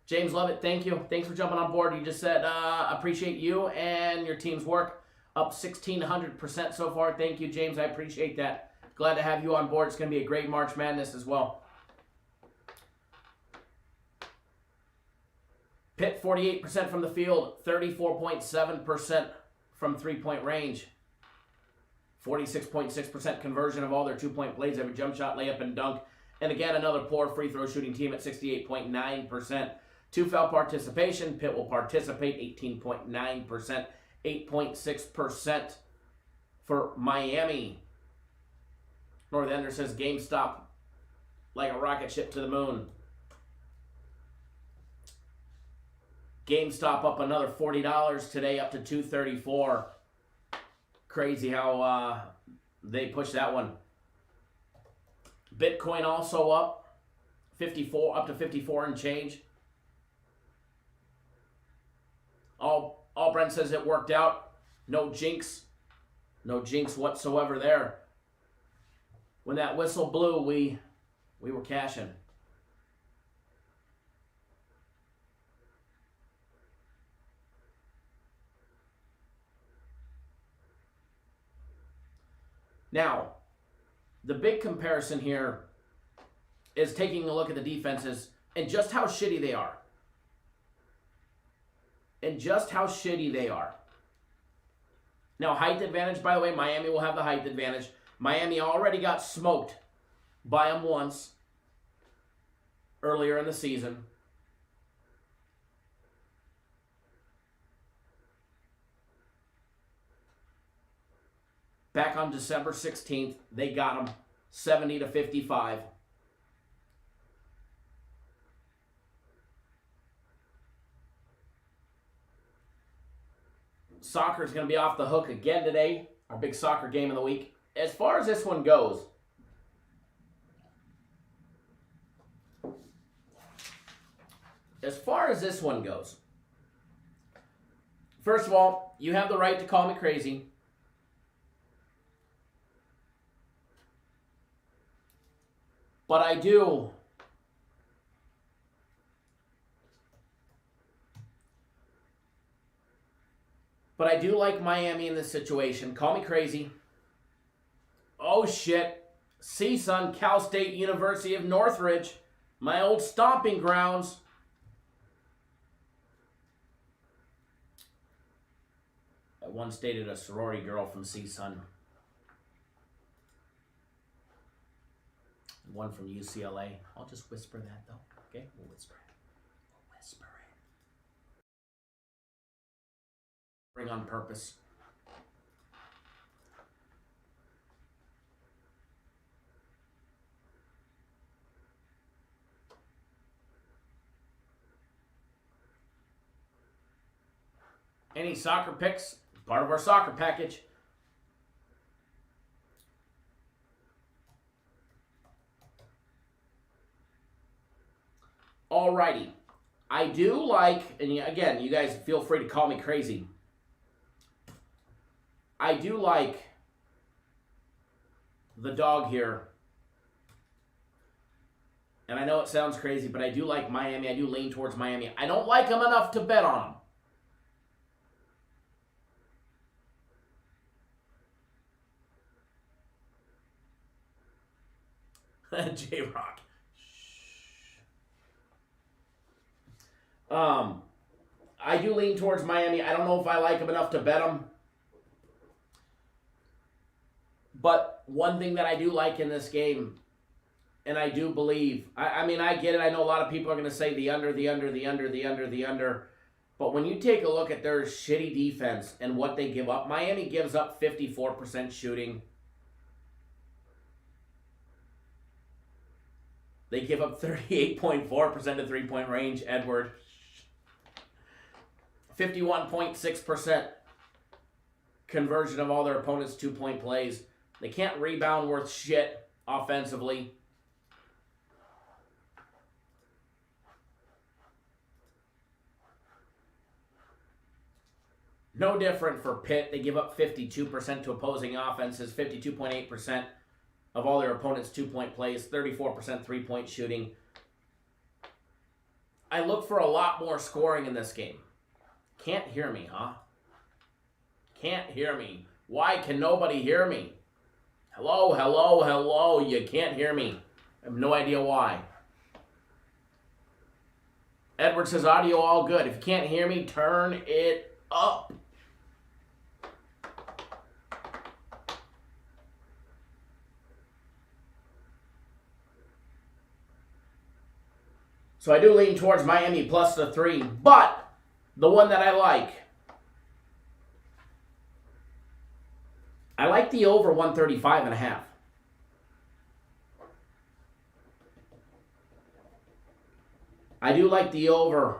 James Lovett, thank you. Thanks for jumping on board. You just said, appreciate you and your team's work. Up 1,600% so far. Thank you, James. I appreciate that. Glad to have you on board. It's going to be a great March Madness as well. Pitt, 48% from the field. 34.7% from three-point range. 46.6% conversion of all their two-point plays. Every jump shot, layup, and dunk. And again, another poor free throw shooting team at 68.9%. 2-foul participation. Pitt will participate 18.9%. 8.6% for Miami. Northander says GameStop like a rocket ship to the moon. GameStop up another $40 today, up to $234. Crazy how they pushed that one. Bitcoin also up 54, up to 54 and change. All Brent says it worked out. No jinx. No jinx whatsoever there. When that whistle blew, we were cashing. Now, the big comparison here is taking a look at the defenses and just how shitty they are. Now, height advantage, by the way, Miami will have the height advantage. Miami already got smoked by them once earlier in the season. Back on December 16th, they got them 70-55. Soccer is going to be off the hook again today. Our big soccer game of the week. As far as this one goes, first of all, you have the right to call me crazy. But I do like Miami in this situation. Call me crazy. Oh shit. CSUN, Cal State University of Northridge, my old stomping grounds. I once dated a sorority girl from CSUN. One from UCLA. I'll just whisper that though. Okay? We'll whisper it. We'll whisper it. Bring on purpose. Any soccer picks? Part of our soccer package. Alrighty. I do like, and again, you guys feel free to call me crazy. I do like the dog here. And I know it sounds crazy, but I do like Miami. I do lean towards Miami. I don't like them enough to bet on them. J-Rock. I do lean towards Miami. I don't know if I like them enough to bet them. But one thing that I do like in this game, and I do believe, I mean, I get it. I know a lot of people are going to say the under, the under, the under, the under, the under. But when you take a look at their shitty defense and what they give up, Miami gives up 54% shooting. They give up 38.4% to three-point range, Edward. 51.6% conversion of all their opponents' two-point plays. They can't rebound worth shit offensively. No different for Pitt. They give up 52% to opposing offenses, 52.8% of all their opponents' two-point plays, 34% three-point shooting. I look for a lot more scoring in this game. Can't hear me, huh? Can't hear me. Why can nobody hear me? Hello, hello, hello. You can't hear me. I have no idea why. Edward says audio all good. If you can't hear me, turn it up. So I do lean towards Miami plus the 3, but the one that I like the over 135.5. I do like the over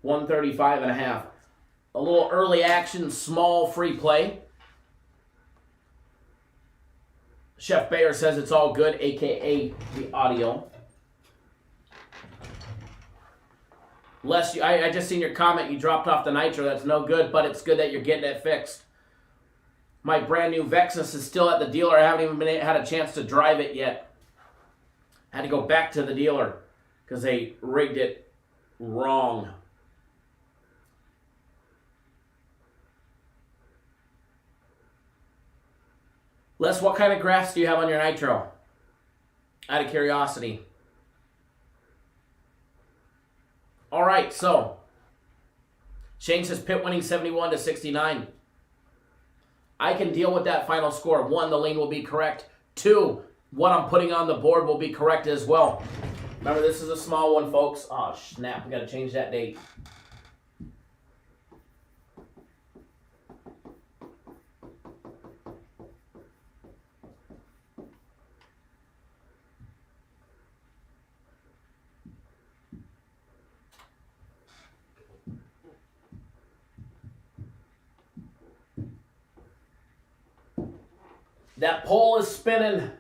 135.5. A little early action, small free play. Chef Bayer says it's all good, aka the audio. Les, I just seen your comment. You dropped off the nitro. That's no good, but it's good that you're getting it fixed. My brand new Vexus is still at the dealer. I haven't even had a chance to drive it yet. Had to go back to the dealer because they rigged it wrong. Les, what kind of graphs do you have on your nitro? Out of curiosity. All right, so Shane says Pitt winning 71-69. I can deal with that final score. 1, the lean will be correct. 2, what I'm putting on the board will be correct as well. Remember, this is a small one, folks. Oh, snap. We got to change that date. That pole is spinning,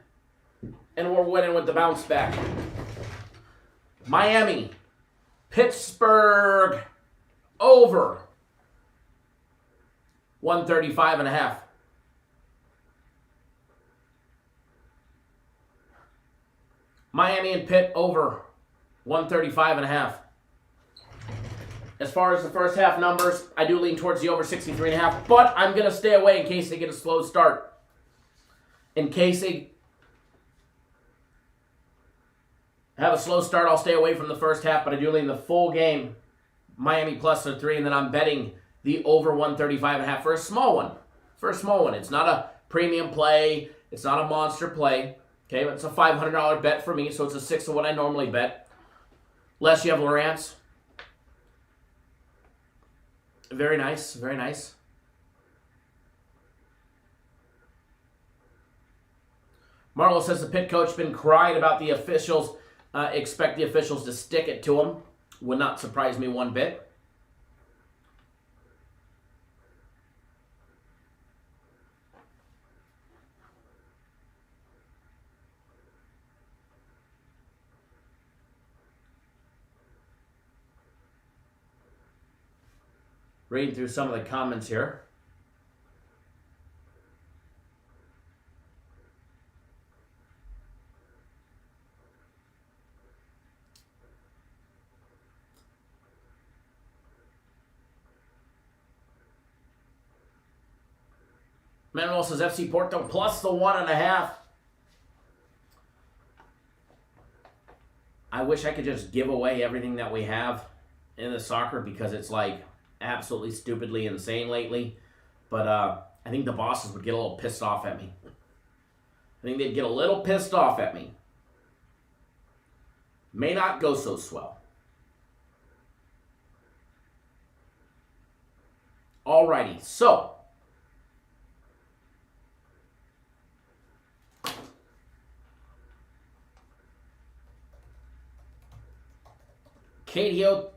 and we're winning with the bounce back. Miami, Pittsburgh, over 135.5. Miami and Pitt over 135.5. As far as the first half numbers, I do lean towards the over 63.5, but I'm going to stay away in case they get a slow start. In case they have a slow start, I'll stay away from the first half, but I do lean the full game, Miami plus the 3, and then I'm betting the over 135.5 for a small one. For a small one. It's not a premium play. It's not a monster play. Okay, but it's a $500 bet for me, so it's a sixth of what I normally bet. Les, you have Lawrence. Very nice, very nice. Marlo says the pit coach been crying about the officials. Expect the officials to stick it to him. Would not surprise me one bit. Reading through some of the comments here. Manuel says FC Porto plus the 1.5. I wish I could just give away everything that we have in the soccer because it's like absolutely stupidly insane lately. But I think the bosses would get a little pissed off at me. I think they'd get a little pissed off at me. May not go so swell. Alrighty, so KDO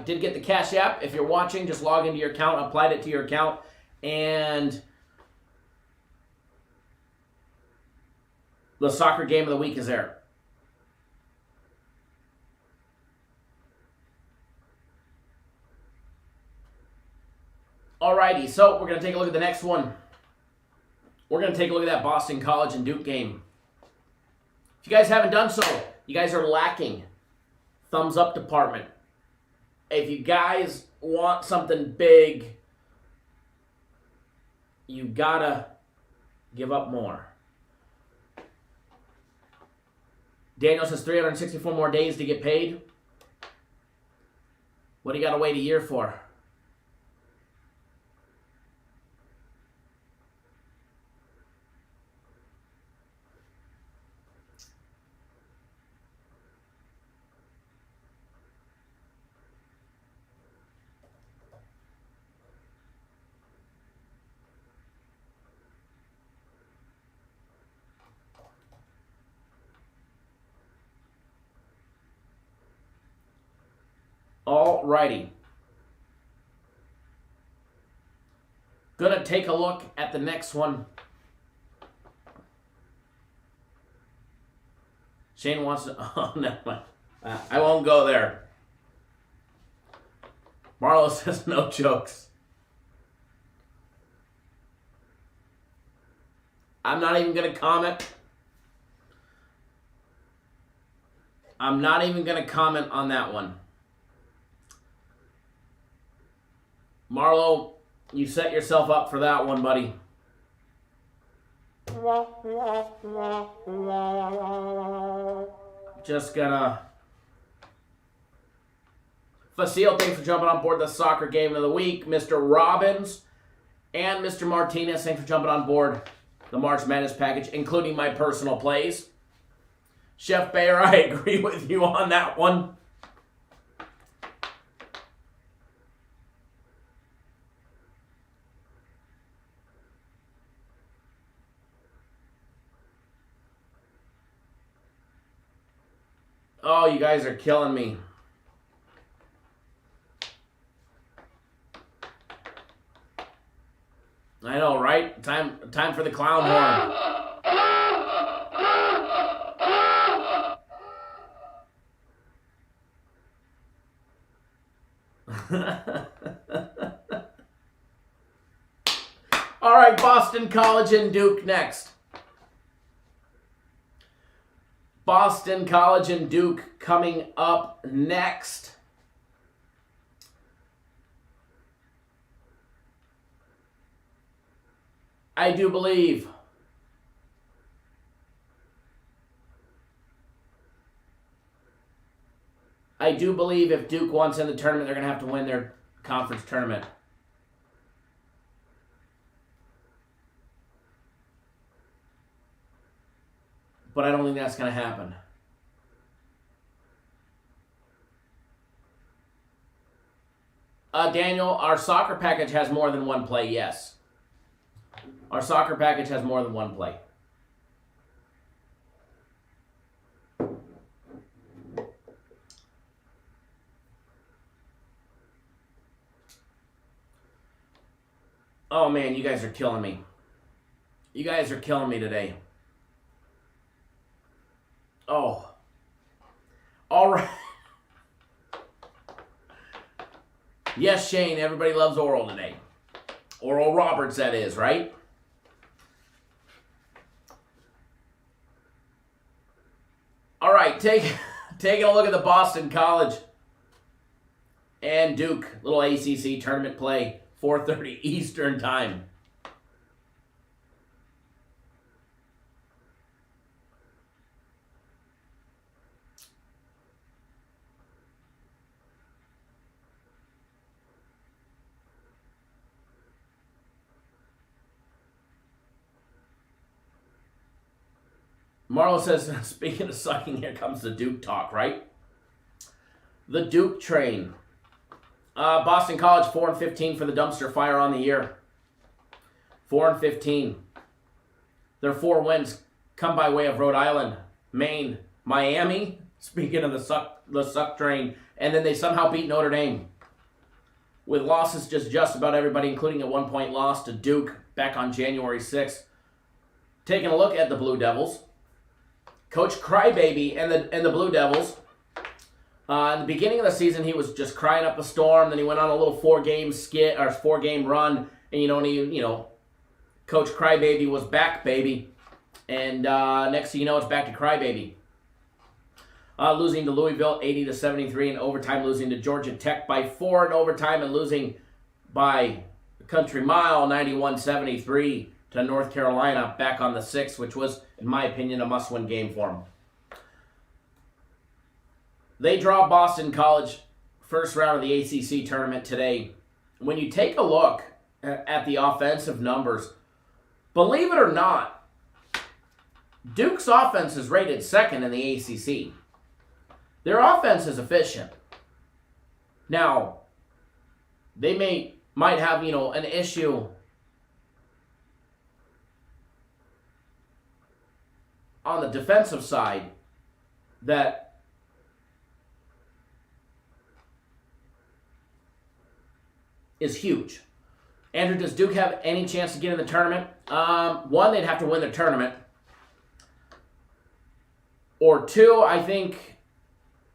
did get the Cash App. If you're watching, just log into your account, applied it to your account, and the soccer game of the week is there. Alrighty, so we're going to take a look at the next one. We're going to take a look at that Boston College and Duke game. If you guys haven't done so, you guys are lacking. Thumbs up department. If you guys want something big, you gotta give up more. Daniel says 364 more days to get paid. What do you gotta wait a year for? Alrighty. Gonna take a look at the next one. Shane wants to... Oh, no. I won't go there. Marlo says no jokes. I'm not even gonna comment. I'm not even gonna comment on that one. Marlo, you set yourself up for that one, buddy. Just gonna... Facile, thanks for jumping on board the soccer game of the week. Mr. Robbins and Mr. Martinez, thanks for jumping on board the March Madness package, including my personal plays. Chef Bayer, I agree with you on that one. Oh, you guys are killing me. I know, right? Time for the clown horn. All right, Boston College and Duke next. Boston College and Duke coming up next. I do believe if Duke wants in the tournament, they're going to have to win their conference tournament. but I don't think that's going to happen. Daniel, our soccer package has more than one play, yes. Our soccer package has more than one play. Oh man, you guys are killing me. You guys are killing me today. Oh. All right. Yes, Shane, everybody loves Oral today. Oral Roberts, that is, right? All right, taking a look at the Boston College and Duke little ACC tournament play, 4:30 Eastern time. Marlo says, speaking of sucking, here comes the Duke talk, right? The Duke train. Boston College 4-15 for the dumpster fire on the year. 4-15. Their 4 wins come by way of Rhode Island, Maine, Miami. Speaking of the suck train, and then they somehow beat Notre Dame. With losses just about everybody, including a 1-point loss to Duke back on January 6th. Taking a look at the Blue Devils. Coach Crybaby and the Blue Devils. In the beginning of the season, he was just crying up a storm. Then he went on a little 4-game run, and Coach Crybaby was back, baby. And next thing you know, it's back to Crybaby. Losing to Louisville 80-73 in overtime, losing to Georgia Tech by 4 in overtime, and losing by a country mile 91-73 to North Carolina back on the 6th, which was, in my opinion, a must-win game for them. They draw Boston College first round of the ACC tournament today. When you take a look at the offensive numbers, believe it or not, Duke's offense is rated second in the ACC. Their offense is efficient. Now, they might have, an issue on the defensive side that is huge. Andrew, does Duke have any chance to get in the tournament? One, they'd have to win the tournament. Or two, I think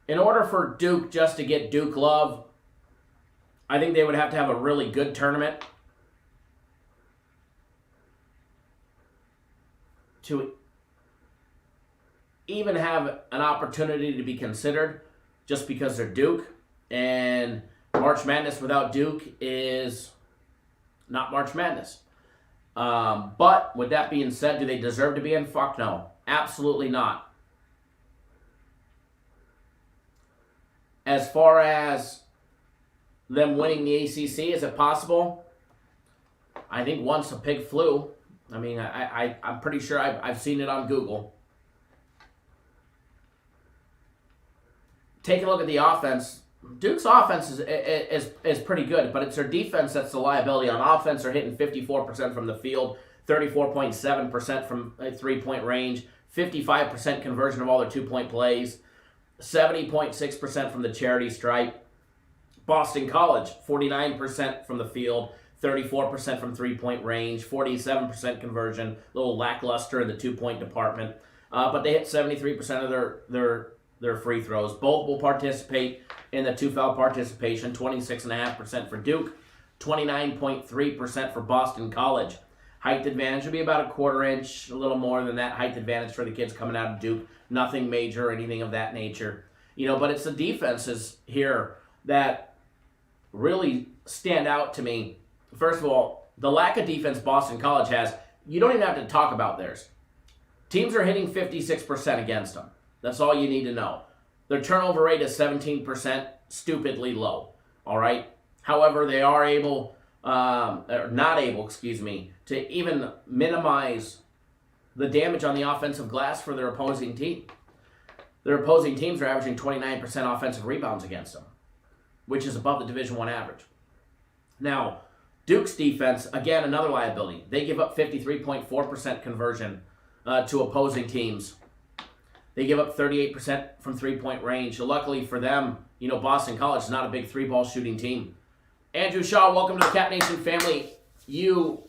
in order for Duke just to get Duke love, I think they would have to have a really good tournament to even have an opportunity to be considered, just because they're Duke. And March Madness without Duke is not March Madness. But with that being said, do they deserve to be in? Fuck no. Absolutely not. As far as them winning the ACC, is it possible? I think once a pig flew. I mean, I'm pretty sure I've seen it on Google. Take a look at the offense. Duke's offense is pretty good, but it's their defense that's the liability. On offense, they're hitting 54% from the field, 34.7% from three-point range, 55% conversion of all their two-point plays, 70.6% from the charity stripe. Boston College, 49% from the field, 34% from three-point range, 47% conversion, a little lackluster in the two-point department. But they hit 73% of their free throws. Both will participate in the two-foul participation, 26.5% for Duke, 29.3% for Boston College. Height advantage would be about a quarter inch, a little more than that height advantage for the kids coming out of Duke. Nothing major or anything of that nature. But it's the defenses here that really stand out to me. First of all, the lack of defense Boston College has, you don't even have to talk about theirs. Teams are hitting 56% against them. That's all you need to know. Their turnover rate is 17%, stupidly low. All right? However, they are not able, to even minimize the damage on the offensive glass for their opposing team. Their opposing teams are averaging 29% offensive rebounds against them, which is above the Division I average. Now, Duke's defense, again, another liability. They give up 53.4% conversion to opposing teams. They give up 38% from three-point range. So luckily for them, Boston College is not a big three-ball shooting team. Andrew Shaw, welcome to the Cap Nation family. You,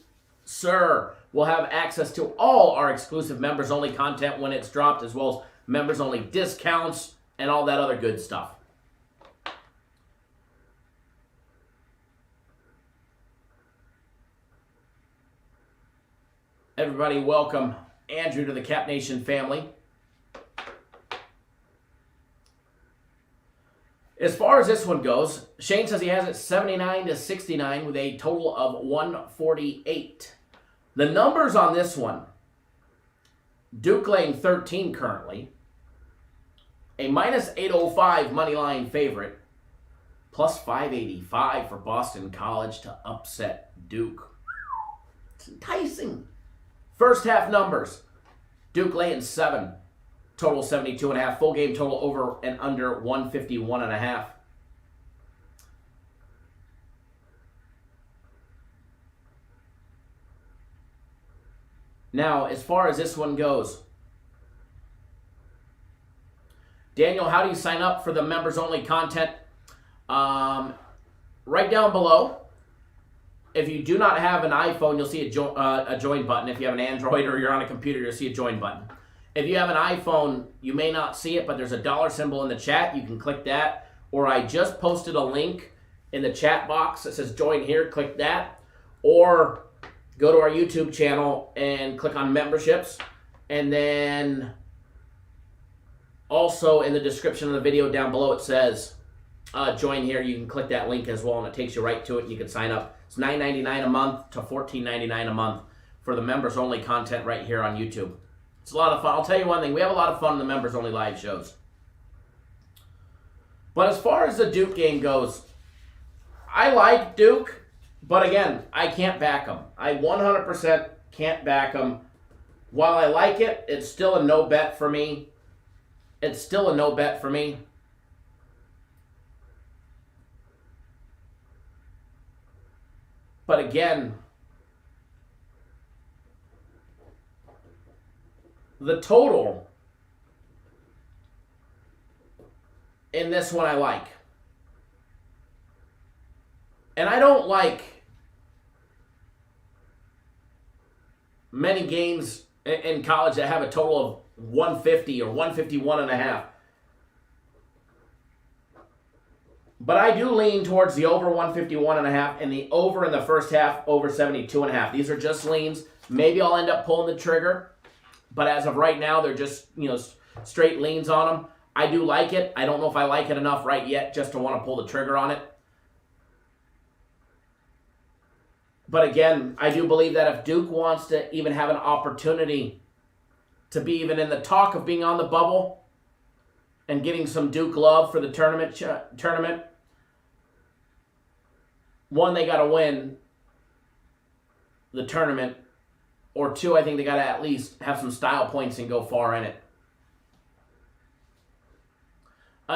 sir, will have access to all our exclusive members-only content when it's dropped, as well as members-only discounts and all that other good stuff. Everybody, welcome Andrew to the Cap Nation family. As far as this one goes, Shane says he has it 79-69 with a total of 148. The numbers on this one, Duke laying 13 currently, a minus 805 money line favorite, plus 585 for Boston College to upset Duke. It's enticing. First half numbers, Duke laying 7, total 72.5, full game total over and under 151.5. Now, as far as this one goes, Daniel, how do you sign up for the members-only content? Right down below. If you do not have an iPhone, you'll see a join button. If you have an Android or you're on a computer, you'll see a join button. If you have an iPhone, you may not see it, but there's a dollar symbol in the chat. You can click that. Or I just posted a link in the chat box that says join here. Click that. Or go to our YouTube channel and click on memberships. And then also in the description of the video down below, it says join here. You can click that link as well, and it takes you right to it, and you can sign up. It's $9.99 a month to $14.99 a month for the members-only content right here on YouTube. It's a lot of fun. I'll tell you one thing. We have a lot of fun in the members-only live shows. But as far as the Duke game goes, I like Duke, but again, I can't back them. I 100% can't back them. While I like it, it's still a no bet for me. It's still a no bet for me. But again, the total in this one I like. And I don't like many games in college that have a total of 150 or 151.5. But I do lean towards the over 151.5 and the over in the first half over 72.5. These are just leans. Maybe I'll end up pulling the trigger. But as of right now, they're just, straight leans on them. I do like it. I don't know if I like it enough right yet just to want to pull the trigger on it. But again, I do believe that if Duke wants to even have an opportunity to be even in the talk of being on the bubble and getting some Duke love for the tournament, one, they got to win the tournament, or two, I think they got to at least have some style points and go far in it.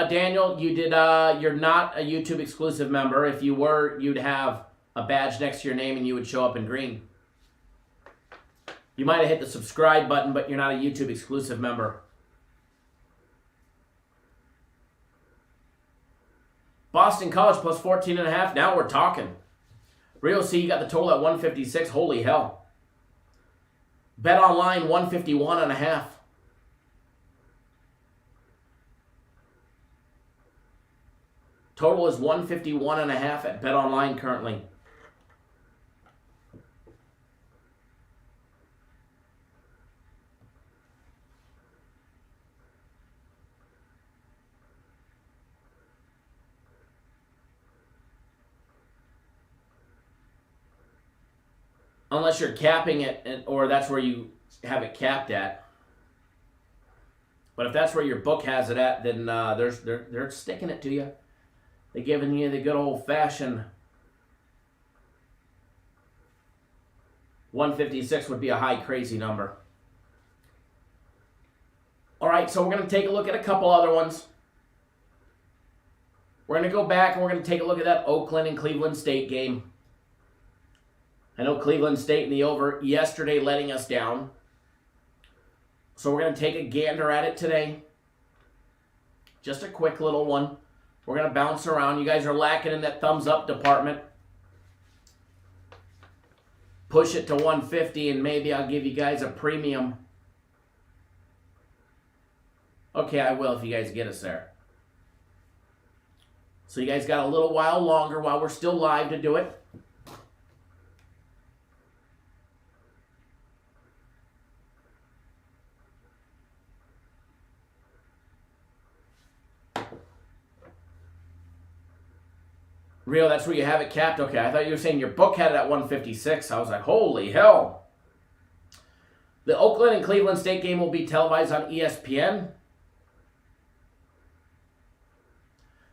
Daniel, you're not a YouTube exclusive member. If you were, you'd have a badge next to your name and you would show up in green. You might have hit the subscribe button, but you're not a YouTube exclusive member. Boston College plus 14.5. Now we're talking. Rio C, you got the total at 156. Holy hell. Bet online 151.5. Total is 151.5 at Bet Online currently. Unless you're capping it, or that's where you have it capped at. But if that's where your book has it at, then they're sticking it to you. They're giving you the good old-fashioned 156 would be a high crazy number. All right, so we're going to take a look at a couple other ones. We're going to go back and we're going to take a look at that Oakland and Cleveland State game. I know Cleveland State in the over yesterday letting us down. So we're going to take a gander at it today. Just a quick little one. We're going to bounce around. You guys are lacking in that thumbs up department. Push it to 150 and maybe I'll give you guys a premium. Okay, I will if you guys get us there. So you guys got a little while longer while we're still live to do it. Rio, that's where you have it capped? Okay, I thought you were saying your book had it at 156. I was like, holy hell. The Oakland and Cleveland State game will be televised on ESPN.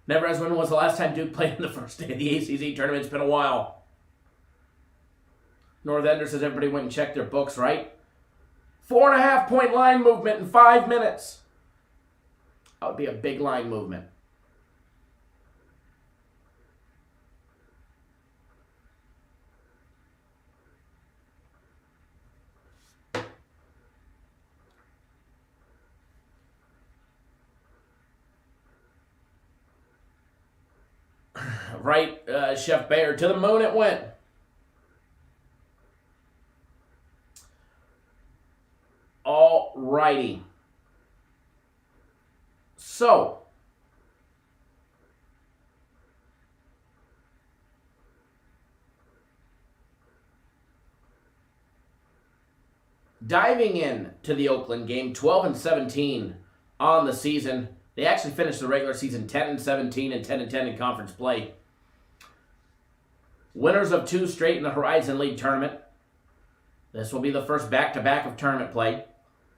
Never as when was the last time Duke played in the first day of the ACC tournament? It's been a while. Northander says everybody went and checked their books, right? 4.5 point line movement in 5 minutes. That would be a big line movement. Right, Chef Bayer, to the moon it went. All righty. So, diving in to the Oakland game, 12-17 on the season. They actually finished the regular season 10-17 and 10-10 in conference play. Winners of 2 straight in the Horizon League tournament. This will be the first back-to-back of tournament play.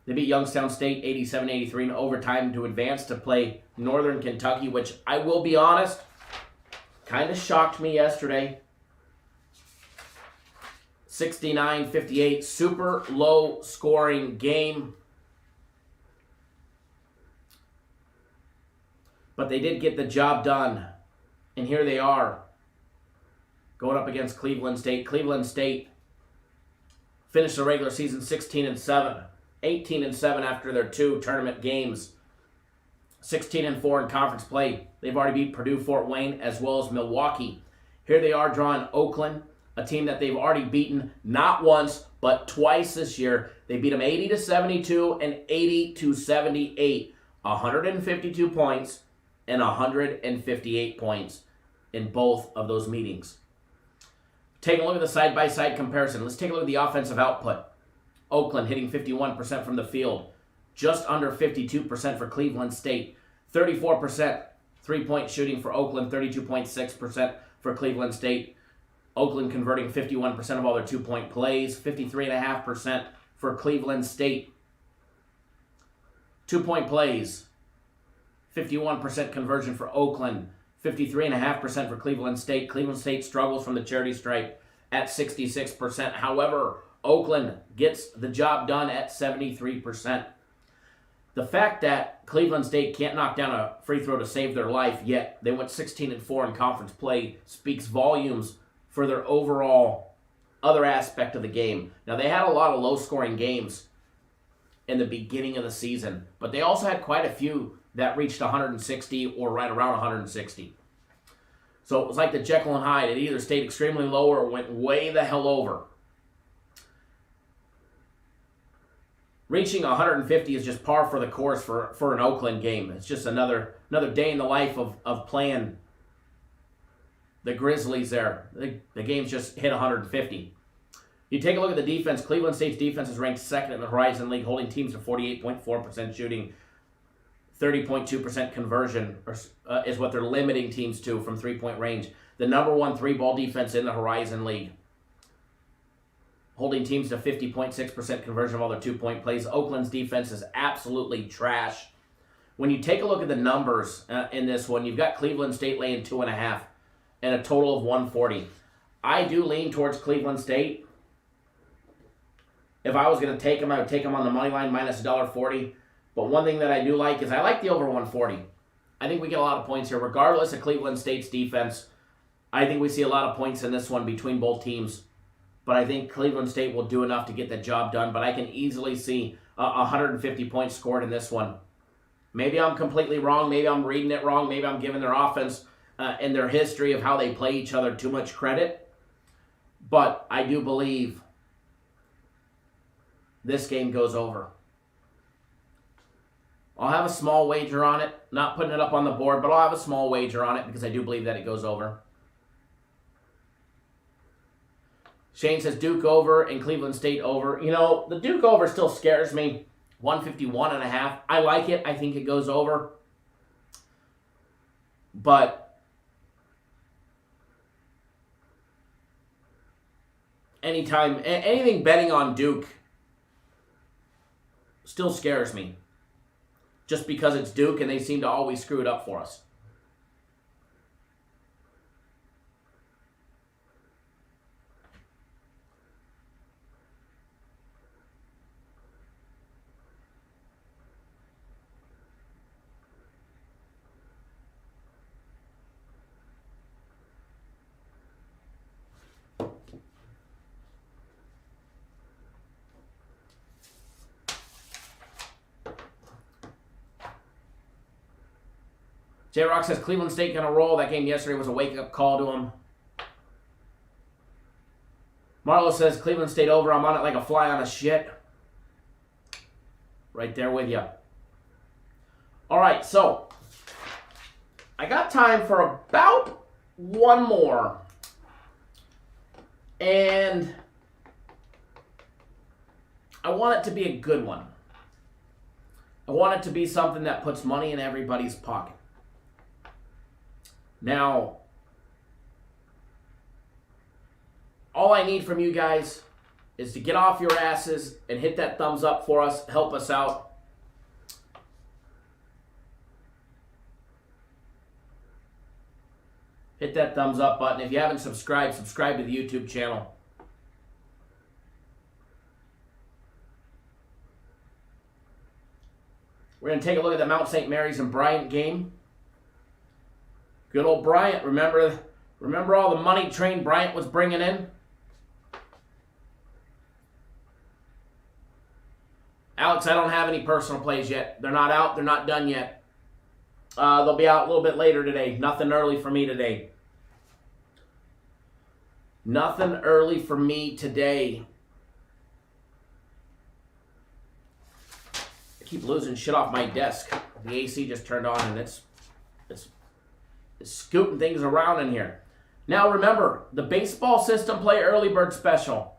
They beat Youngstown State 87-83 in overtime to advance to play Northern Kentucky, which I will be honest, kind of shocked me yesterday. 69-58, super low scoring game. But they did get the job done. And here they are, going up against Cleveland State. Cleveland State finished the regular season 16-7, 18-7 after their 2 tournament games, 16-4 in conference play. They've already beat Purdue, Fort Wayne, as well as Milwaukee. Here they are drawing Oakland, a team that they've already beaten not once, but twice this year. They beat them 80-72 and 80-78, 152 points and 158 points in both of those meetings. Take a look at the side-by-side comparison. Let's take a look at the offensive output. Oakland hitting 51% from the field, just under 52% for Cleveland State, 34% three-point shooting for Oakland, 32.6% for Cleveland State. Oakland converting 51% of all their 2-point plays, 53.5% for Cleveland State. 2-point plays, 51% conversion for Oakland, 53.5% for Cleveland State. Cleveland State struggles from the charity stripe at 66%. However, Oakland gets the job done at 73%. The fact that Cleveland State can't knock down a free throw to save their life, yet they went 16-4 in conference play, speaks volumes for their overall other aspect of the game. Now, they had a lot of low-scoring games in the beginning of the season, but they also had quite a few that reached 160 or right around 160. So it was like the Jekyll and Hyde. It either stayed extremely low or went way the hell over. Reaching 150 is just par for the course for an Oakland game. It's just another day in the life of playing the Grizzlies there. The game's just hit 150. You take a look at the defense. Cleveland State's defense is ranked 2nd in the Horizon League, holding teams to 48.4% shooting, 30.2% conversion is what they're limiting teams to from 3-point range. The number 1 3-ball defense in the Horizon League, holding teams to 50.6% conversion of all their 2-point plays. Oakland's defense is absolutely trash. When you take a look at the numbers in this one, you've got Cleveland State laying 2.5 and a total of 140. I do lean towards Cleveland State. If I was going to take them, I would take them on the money line minus $1.40. But one thing that I do like is I like the over 140. I think we get a lot of points here, regardless of Cleveland State's defense. I think we see a lot of points in this one between both teams. But I think Cleveland State will do enough to get the job done. But I can easily see 150 points scored in this one. Maybe I'm completely wrong. Maybe I'm reading it wrong. Maybe I'm giving their offense and their history of how they play each other too much credit. But I do believe this game goes over. I'll have a small wager on it. Not putting it up on the board, but I'll have a small wager on it because I do believe that it goes over. Shane says Duke over and Cleveland State over. You know, the Duke over still scares me. 151.5. I like it. I think it goes over. But anything betting on Duke still scares me. Just because it's Duke and they seem to always screw it up for us. J-Rock says Cleveland State gonna roll. That game yesterday was a wake-up call to him. Marlo says Cleveland State over. I'm on it like a fly on a shit. Right there with you. All right, so I got time for about one more. And I want it to be a good one. I want it to be something that puts money in everybody's pocket. Now, all I need from you guys is to get off your asses and hit that thumbs up for us. Help us out. Hit that thumbs up button. If you haven't subscribed, subscribe to the YouTube channel. We're going to take a look at the Mount St. Mary's and Bryant game. Good old Bryant. Remember all the money train Bryant was bringing in? Alex, I don't have any personal plays yet. They're not out. They're not done yet. They'll be out a little bit later today. Nothing early for me today. Nothing early for me today. I keep losing shit off my desk. The AC just turned on and it's scooting things around in here. Now remember, the baseball system play early bird special.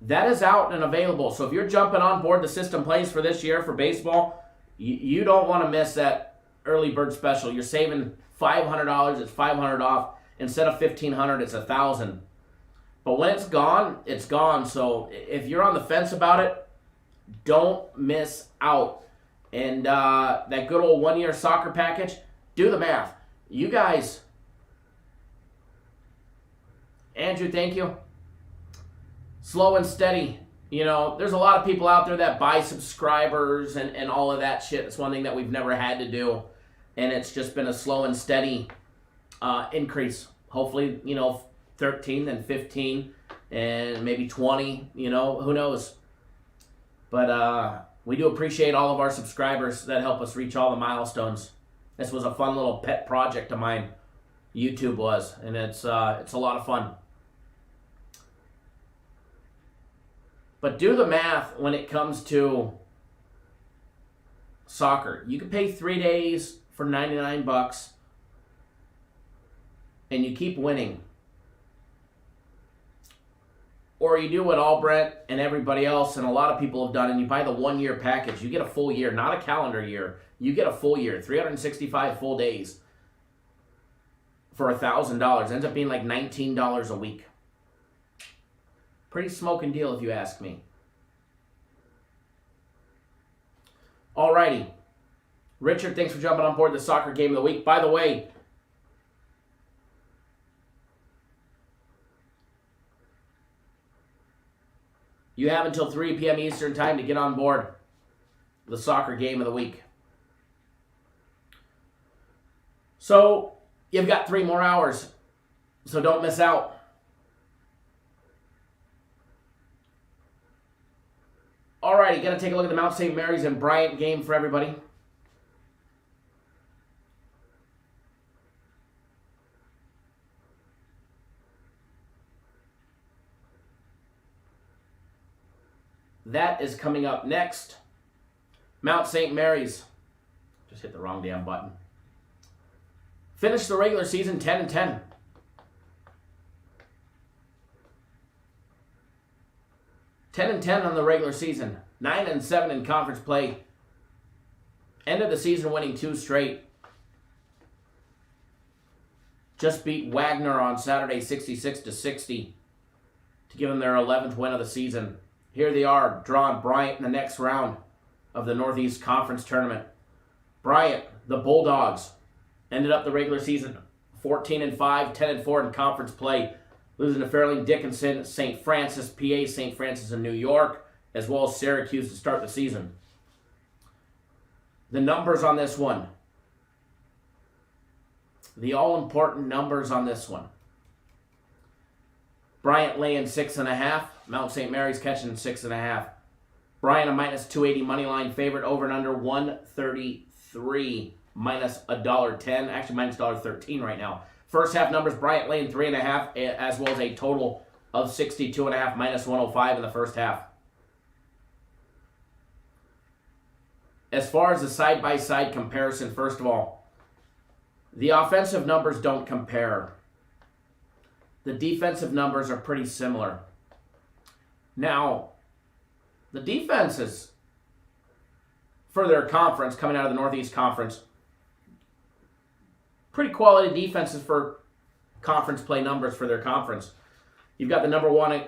That is out and available. So if you're jumping on board the system plays for this year for baseball, you don't want to miss that early bird special. You're saving $500. It's $500 off. Instead of $1,500, it's $1,000. But when it's gone, it's gone. So if you're on the fence about it, don't miss out. And that good old one-year soccer package, do the math. You guys, Andrew, thank you. Slow and steady. You know, there's a lot of people out there that buy subscribers and all of that shit. It's one thing that we've never had to do. And it's just been a slow and steady increase. Hopefully, 13, then 15, and maybe 20, who knows. But we do appreciate all of our subscribers that help us reach all the milestones. This was a fun little pet project of mine, YouTube was, and it's a lot of fun. But do the math when it comes to soccer. You can pay 3 days for $99, and you keep winning. Or you do what Albrecht and everybody else and a lot of people have done, and you buy the one-year package. You get a full year, not a calendar year. You get a full year, 365 full days for $1,000. Ends up being like $19 a week. Pretty smoking deal if you ask me. Alrighty. Richard, thanks for jumping on board the soccer game of the week. By the way, you have until 3 p.m. Eastern time to get on board. the soccer game of the week. So you've got 3 more hours, so don't miss out. All right, going to take a look at the Mount St. Mary's and Bryant game for everybody. That is coming up next. Mount St. Mary's. Just hit the wrong damn button. Finished the regular season 10-10. 10-10 on the regular season. 9-7 in conference play. Ended the season winning 2 straight. Just beat Wagner on Saturday 66-60 to give them their 11th win of the season. Here they are, drawing Bryant in the next round of the Northeast Conference Tournament. Bryant, the Bulldogs, ended up the regular season 14-5, 10-4 in conference play, losing to Fairleigh Dickinson, St. Francis, PA, St. Francis in New York, as well as Syracuse to start the season. The numbers on this one. The all-important numbers on this one. Bryant laying 6.5. Mount St. Mary's catching 6.5. Bryant a minus 280 money line favorite, over and under 133 minus $1.10. Actually minus $1.13 right now. First half numbers, Bryant laying 3.5, as well as a total of 62.5 minus 105 in the first half. As far as the side-by-side comparison, first of all, the offensive numbers don't compare. The defensive numbers are pretty similar. Now, the defenses for their conference, coming out of the Northeast Conference, pretty quality defenses for conference play numbers for their conference. You've got the number 1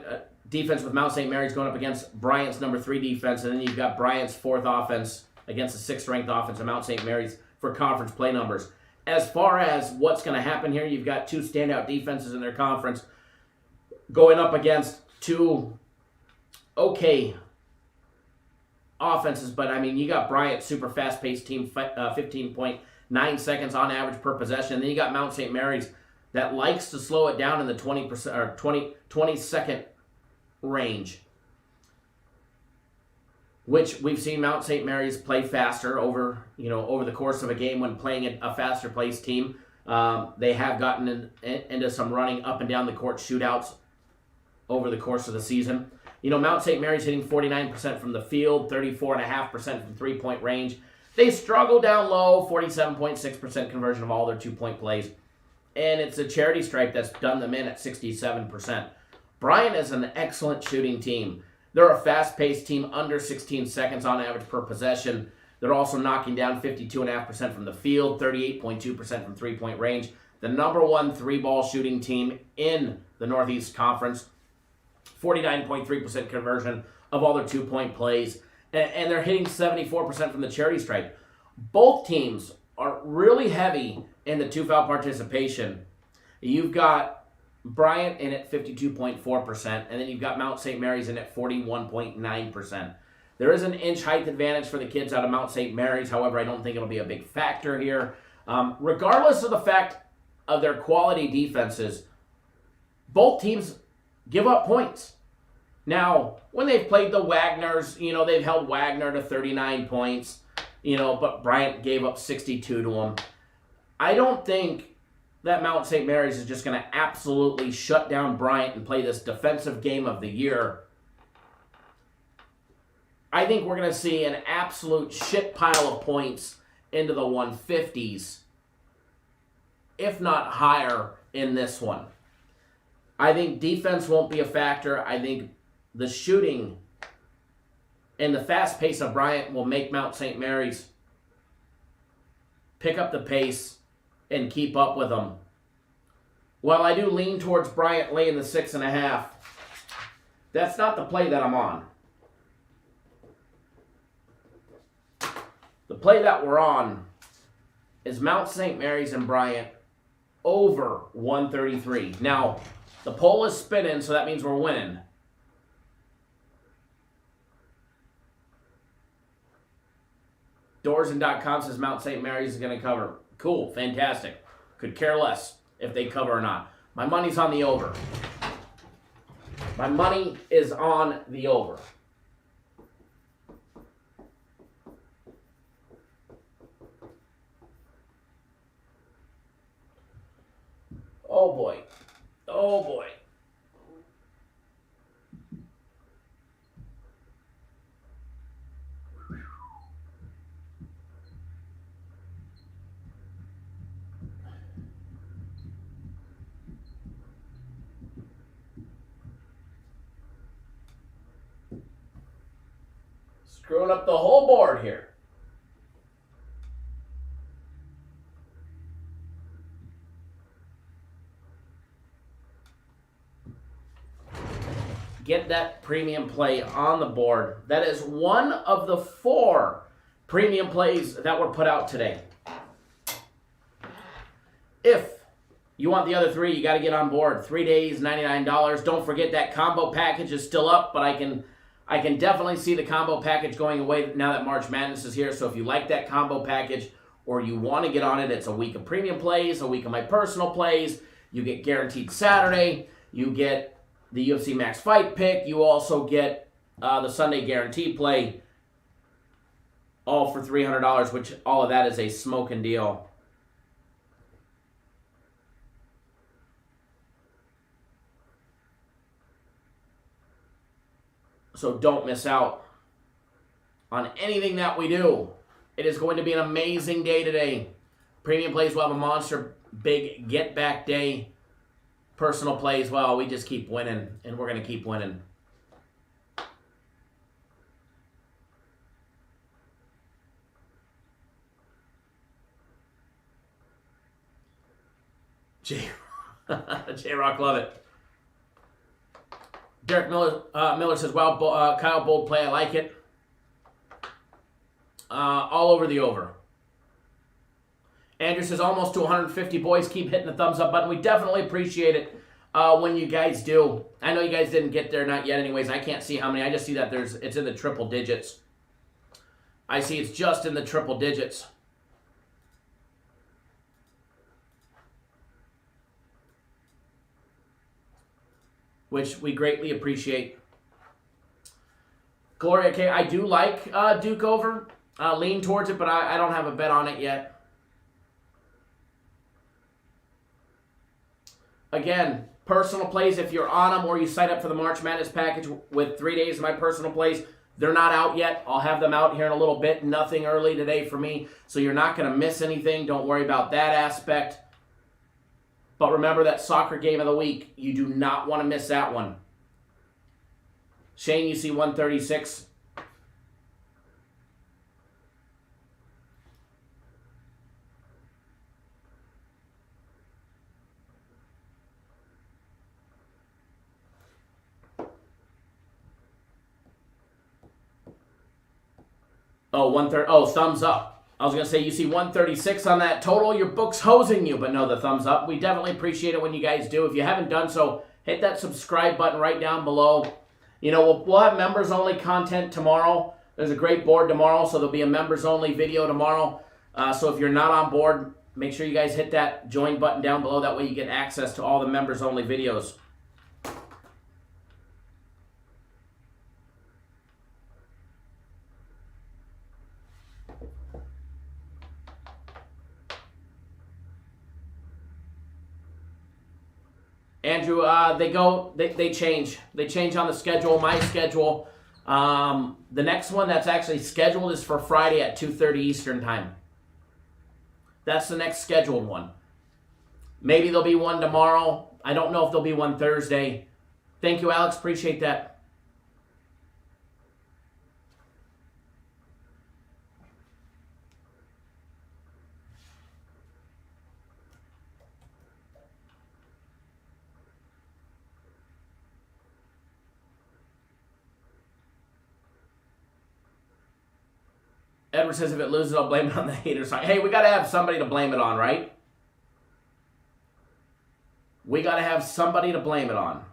defense with Mount St. Mary's going up against Bryant's number 3 defense, and then you've got Bryant's 4th offense against the 6th ranked offense of Mount St. Mary's for conference play numbers. As far as what's going to happen here, you've got 2 standout defenses in their conference going up against 2 okay offenses, but I mean, you got Bryant, super fast-paced team, 15.9 seconds on average per possession. And then you got Mount St. Mary's that likes to slow it down in the 20% or 20 second range, which we've seen Mount St. Mary's play faster over the course of a game when playing a faster paced team. They have gotten into some running up and down the court shootouts over the course of the season. Mount St. Mary's hitting 49% from the field, 34.5% from three-point range. They struggle down low, 47.6% conversion of all their 2-point plays. And it's a charity stripe that's done them in at 67%. Bryant is an excellent shooting team. They're a fast-paced team, under 16 seconds on average per possession. They're also knocking down 52.5% from the field, 38.2% from three-point range. The number 1 3-ball shooting team in the Northeast Conference. 49.3% conversion of all their 2-point plays. And they're hitting 74% from the charity stripe. Both teams are really heavy in the 2-foul participation. You've got Bryant in at 52.4%, and then you've got Mount St. Mary's in at 41.9%. There is an inch height advantage for the kids out of Mount St. Mary's. However, I don't think it'll be a big factor here. Regardless of the fact of their quality defenses, both teams give up points. Now, when they've played the Wagners, they've held Wagner to 39 points, but Bryant gave up 62 to them. I don't think that Mount St. Mary's is just going to absolutely shut down Bryant and play this defensive game of the year. I think we're going to see an absolute shit pile of points into the 150s, if not higher, in this one. I think defense won't be a factor. I think the shooting and the fast pace of Bryant will make Mount St. Mary's pick up the pace and keep up with them. While I do lean towards Bryant laying the 6.5, that's not the play that I'm on. The play that we're on is Mount St. Mary's and Bryant over 133. Now, the poll is spinning, so that means we're winning. Doorsand.com says Mount St. Mary's is going to cover. Cool, fantastic. Could care less if they cover or not. My money's on the over. My money is on the over. Oh boy. Oh boy. Screwing up the whole board here. Get that premium play on the board. That is one of the 4 premium plays that were put out today. If you want the other 3, you got to get on board. 3 days, $99. Don't forget that combo package is still up, but I can definitely see the combo package going away now that March Madness is here. So if you like that combo package or you want to get on it, it's a week of premium plays, a week of my personal plays. You get guaranteed Saturday. You get the UFC Max Fight pick. You also get the Sunday guaranteed play, all for $300, which all of that is a smoking deal. So don't miss out on anything that we do. It is going to be an amazing day today. Premium plays will have a monster big get back day. Personal plays, well, we just keep winning, and we're going to keep winning. J-Rock, love it. Derek Miller says, wow, Kyle, bold play, I like it. All over the over. Andrew says, almost to 150. Boys, keep hitting the thumbs up button. We definitely appreciate it when you guys do. I know you guys didn't get there, not yet anyways. I can't see how many. I just see that it's in the triple digits. I see it's just in the triple digits. Which we greatly appreciate. Gloria K, I do like Duke over. Lean towards it, but I don't have a bet on it yet. Again, personal plays, if you're on them or you sign up for the March Madness package with 3 days of my personal plays, they're not out yet. I'll have them out here in a little bit. Nothing early today for me, so you're not going to miss anything. Don't worry about that aspect. But remember that soccer game of the week. You do not want to miss that one. Shane, you see 136. Oh, 130. Oh, thumbs up. I was going to say, you see 136 on that total, your book's hosing you, but no, the thumbs up. We definitely appreciate it when you guys do. If you haven't done so, hit that subscribe button right down below. You know, we'll have members-only content tomorrow. There's a great board tomorrow, so there'll be a members-only video tomorrow. So if you're not on board, make sure you guys hit that join button down below. That way you get access to all the members-only videos. Andrew, they change. They change on the schedule, my schedule. The next one that's actually scheduled is for Friday at 2:30 Eastern time. That's the next scheduled one. Maybe there'll be one tomorrow. I don't know if there'll be one Thursday. Thank you, Alex. Appreciate that. Edward says if it loses, I'll blame it on the haters. Hey, we got to have somebody to blame it on, right? We got to have somebody to blame it on.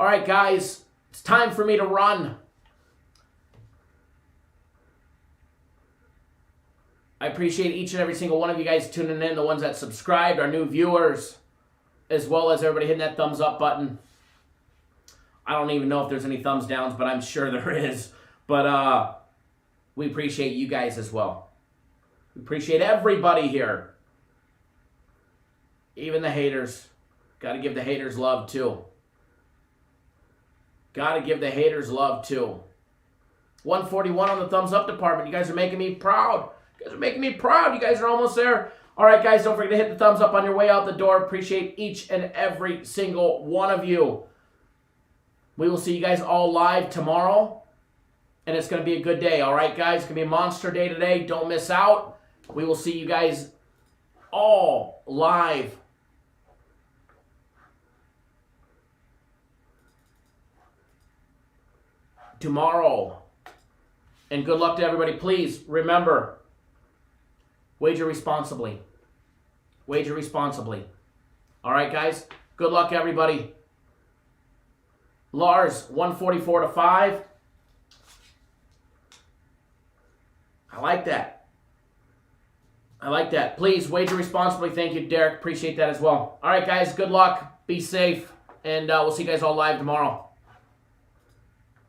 All right, guys, it's time for me to run. I appreciate each and every single one of you guys tuning in, the ones that subscribed, our new viewers, as well as everybody hitting that thumbs up button. I don't even know if there's any thumbs downs, but I'm sure there is. But we appreciate you guys as well. We appreciate everybody here. Even the haters. Got to give the haters love too. Got to give the haters love too. 141 on the thumbs up department. You guys are making me proud. You guys are making me proud. You guys are almost there. All right, guys, don't forget to hit the thumbs up on your way out the door. Appreciate each and every single one of you. We will see you guys all live tomorrow, and it's going to be a good day. All right, guys? It's going to be a monster day today. Don't miss out. We will see you guys all live tomorrow. And good luck to everybody. Please remember, wager responsibly. Wager responsibly. All right, guys? Good luck, everybody. Lars, 144 to 5. I like that. I like that. Please wager responsibly. Thank you, Derek. Appreciate that as well. All right, guys. Good luck. Be safe. And we'll see you guys all live tomorrow.